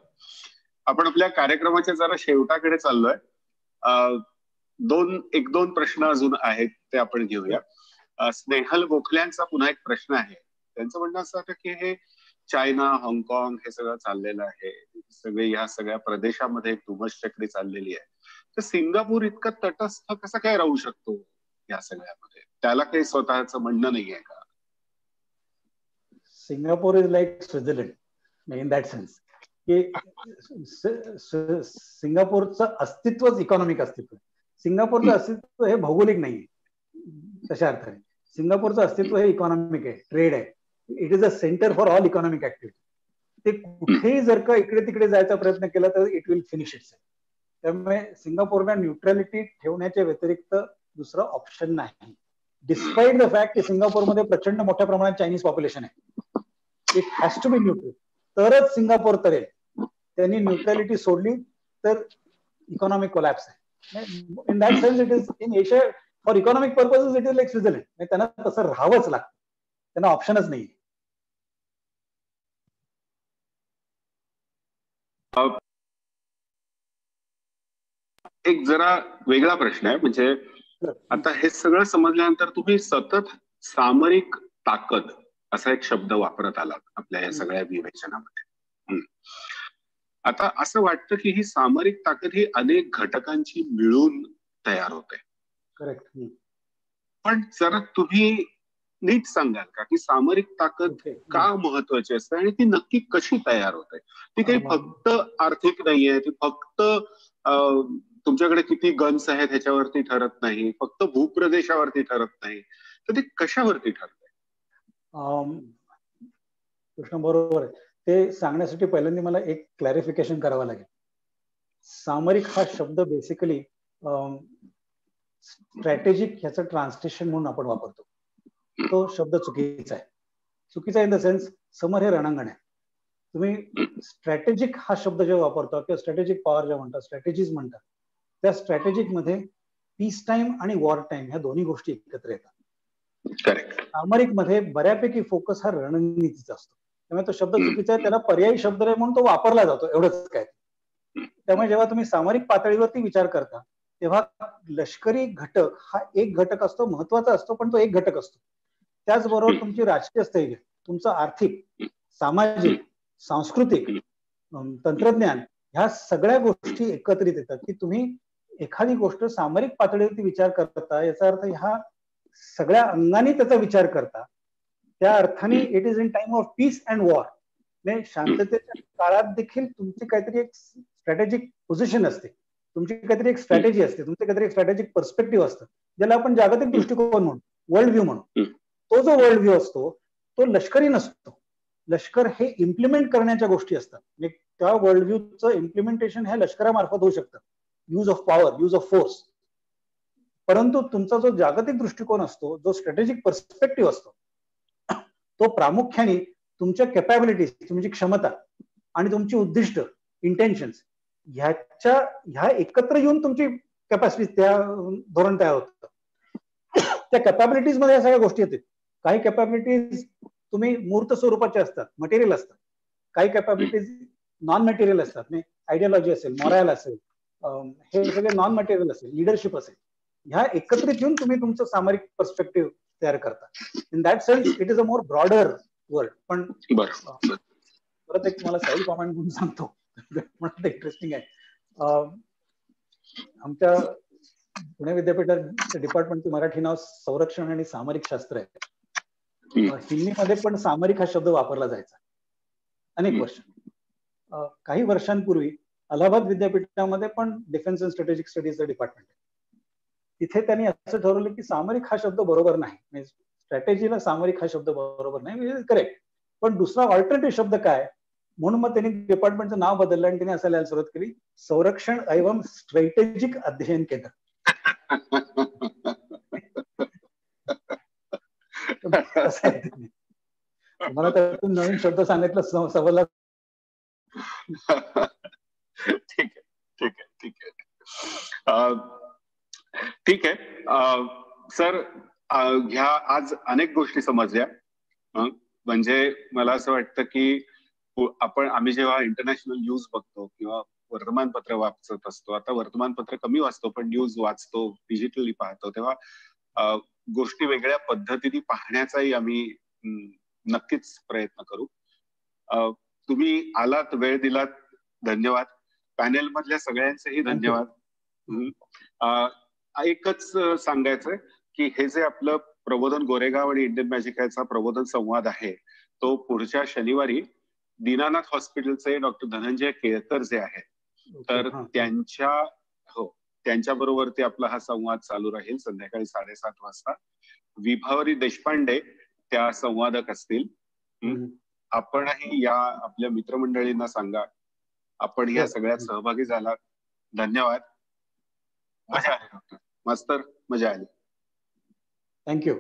A: आपण आपल्या कार्यक्रमाच्या जरा शेवटाकडे चाललोय. एक दोन प्रश्न अजून आहेत ते आपण घेऊया. स्नेहल गोखल्यांचा पुन्हा एक प्रश्न आहे. त्यांचं म्हणणं असं आहे की हे चायना, हाँगकाँग हे सगळं चाललेलं आहे, सगळे ह्या सगळ्या प्रदेशामध्ये एक धुमश्चक्री चाललेली आहे, तर सिंगापूर इतका तटस्थ कसा काय राहू शकतो या सगळ्यामध्ये? त्याला काही स्वतःचं म्हणणं नाहीये का?
B: Singapore is like Switzerland in that sense की सिंगापूरचं अस्तित्वच इकॉनॉमिक अस्तित्व. सिंगापूरचं अस्तित्व हे भौगोलिक नाहीये तशा अर्थाने. सिंगापूरचं अस्तित्व हे इकॉनॉमिक आहे, ट्रेड आहे. It is a centre for all economic activity. ते कुठेही जर का इकडे तिकडे जायचा प्रयत्न केला तर इट विल फिनिश इट्स. त्यामुळे सिंगापूरला न्यूट्रॅलिटी ठेवण्याच्या व्यतिरिक्त दुसरं ऑप्शन नाही. डिस्पाइट द फॅक्ट की सिंगापूरमध्ये प्रचंड मोठ्या प्रमाणात चायनीज पॉप्युलेशन आहे. It has to be neutral, तरच सिंगापूर तरेल. त्यांनी न्यूट्रॅलिटी सोडली तर इकॉनॉमिक कोलॅप्स आहे. In that sense it is in Asia for economic purposes it is like Switzerland. त्यांना तसं राहावंच लागतं, त्यांना ऑप्शनच नाही.
A: एक जरा वेगळा प्रश्न आहे, म्हणजे आता हे सगळं समजल्यानंतर तुम्ही सतत सामरिक ताकद असा एक शब्द वापरत आलात आपल्या या सगळ्या विवेचनामध्ये. आता असं वाटतं की ही सामरिक ताकद ही अनेक घटकांची मिळून तयार होते.
B: करेक्ट.
A: पण जरा तुम्ही नीट सांगाल का की सामरिक ताकद का महत्वाची असते आणि ती नक्की कशी तयार होते? ती काही फक्त आर्थिक नाहीये, ती फक्त तुमच्याकडे किती गन्स आहेत ह्याच्यावरती ठरत नाही, फक्त भूप्रदेशावरती ठरत नाही, तर ती कशावरती ठरते?
B: कृष्ण बरोबर आहे. ते सांगण्यासाठी पहिल्यांदा मला एक क्लॅरिफिकेशन करावं लागेल. सामरिक हा शब्द बेसिकली स्ट्रॅटेजिक ह्याचं ट्रान्सलेशन म्हणून आपण वापरतो. तो शब्द चुकीचा आहे. चुकीचा इन द सेन्स समर हे रणांगण आहे. तुम्ही स्ट्रॅटेजिक हा शब्द जेव्हा वापरता किंवा स्ट्रॅटेजिक पॉवर जेव्हा म्हणतात, स्ट्रॅटेजीज म्हणतात, त्या स्ट्रॅटेजिक मध्ये पीस टाइम आणि वॉर टाइम ह्या दोन्ही गोष्टी एकत्र येतात. सामरिक मध्ये बऱ्यापैकी फोकस हा रणनीतीचा असतो. त्यामुळे तो शब्द चुकीचा आहे. त्याला पर्यायी शब्द आहे म्हणून तो वापरला जातो, एवढंच काय. त्यामुळे जेव्हा तुम्ही सामरिक पातळीवरती विचार करता तेव्हा लष्करी घटक हा एक घटक असतो, महत्वाचा असतो, पण तो एक घटक असतो. त्याचबरोबर तुमची राजकीय स्थैर्य, तुमचं आर्थिक, सामाजिक, सांस्कृतिक, तंत्रज्ञान ह्या सगळ्या गोष्टी एकत्रित येतात की तुम्ही एखादी गोष्ट सामरिक पातळीवरती विचार करता, याचा अर्थ ह्या सगळ्या अंगाने त्याचा विचार करता. त्या अर्थाने it is in time of peace and war. म्हणजे शांततेच्या काळात देखील तुमची काहीतरी एक स्ट्रॅटेजिक पोझिशन असते, तुमची काहीतरी एक स्ट्रॅटेजी असते, तुमचे काहीतरी एक स्ट्रॅटेजिक पर्स्पेक्टिव्ह असतं, ज्याला आपण जागतिक दृष्टिकोन म्हणू, वर्ल्ड व्ह्यू म्हणू. तो जो वर्ल्ड व्ह्यू असतो तो लष्करी नसतो. लष्कर हे इम्प्लिमेंट करण्याच्या गोष्टी असतात. म्हणजे त्या वर्ल्ड व्ह्यूचं इम्प्लिमेंटेशन ह्या लष्करामार्फत होऊ शकतं, use of power, use of force. परंतु तुमचा जो जागतिक दृष्टिकोन असतो, जो स्ट्रॅटेजिक पर्स्पेक्टिव्ह असतो, तो प्रामुख्याने तुमच्या कॅपॅबिलिटीज, तुमची क्षमता आणि तुमची उद्दिष्ट, इंटेन्शन्स ह्या एकत्र येऊन तुमची कॅपॅसिटी त्या धोरण तयार होतं. त्या कॅपॅबिलिटीज मध्ये या सगळ्या गोष्टी येतात. काही कॅपॅबिलिटीज तुम्ही मूर्त स्वरूपाचे असतात, मटेरियल असतात. काही कॅपॅबिलिटीज नॉन मटेरियल असतात, आयडियोलॉजी असेल, मॉरल असेल, हे सगळे नॉन मटेरियल असेल, लिडरशिप असेल. ह्या एकत्रित येऊन तुम्ही तुमचं सामरिक पर्स्पेक्टिव्ह तयार करता. In that sense it is a more broader world. पण परत एक मला साईड कॉमेंट म्हणून सांगतो, मला इंटरेस्टिंग आहे. आमच्या पुणे विद्यापीठात डिपार्टमेंटचं मराठी नाव संरक्षण आणि सामरिक शास्त्र आहे. हिंदीमध्ये पण सामरिक हा शब्द वापरला जायचा अनेक वर्ष. काही वर्षांपूर्वी अलाहाबाद विद्यापीठामध्ये पण डिफेन्स अँड स्ट्रॅटेजिक स्टडीजचं डिपार्टमेंट आहे. तिथे त्यांनी असं ठरवलं की सामरिक हा शब्द बरोबर नाही, स्ट्रॅटेजीला सामरिक हा शब्द बरोबर नाही, करेक्ट. पण दुसरा ऑल्टरनेटिव्ह शब्द काय, म्हणून मग त्यांनी डिपार्टमेंटचं नाव बदललं आणि त्यांनी असं लिहायला सुरुवात केली, संरक्षण एवं स्ट्रॅटेजिक अध्ययन केंद्र. कसं आहे ते? मला त्यातून नवीन शब्द सांगितलं सवल.
A: ठीक आहे, ठीक आहे, ठीक आहे, ठीक आहे. सर, ह्या आज अनेक गोष्टी समजल्या. म्हणजे मला असं वाटतं की आम्ही जेव्हा इंटरनॅशनल न्यूज बघतो किंवा वर्तमानपत्र वाचत असतो, आता वर्तमानपत्र कमी वाचतो पण न्यूज वाचतो, डिजिटली पाहतो, तेव्हा गोष्टी वेगळ्या पद्धतीने पाहण्याचाही आम्ही नक्कीच प्रयत्न करू. तुम्ही आलात, वेळ दिलात, धन्यवाद. पॅनेल मधल्या सगळ्यांचेही धन्यवाद. एकच सांगायचंय की हे जे आपलं प्रबोधन गोरेगाव आणि इंडियन मॅजिक याचा प्रबोधन संवाद आहे, तो पुढच्या शनिवारी दीनानाथ हॉस्पिटलचे डॉक्टर धनंजय केळकर जे आहेत, तर त्यांच्या बरोबरती आपला हा संवाद चालू राहील संध्याकाळी 7:30 वाजता. विभावरी देशपांडे त्या संवादक असतील. आपणही या आपल्या मित्रमंडळींना सांगा, आपण या सगळ्यात सहभागी झालात. धन्यवाद. मजा आली डॉक्टर, मास्तर, मजा आली.
B: थँक्यू.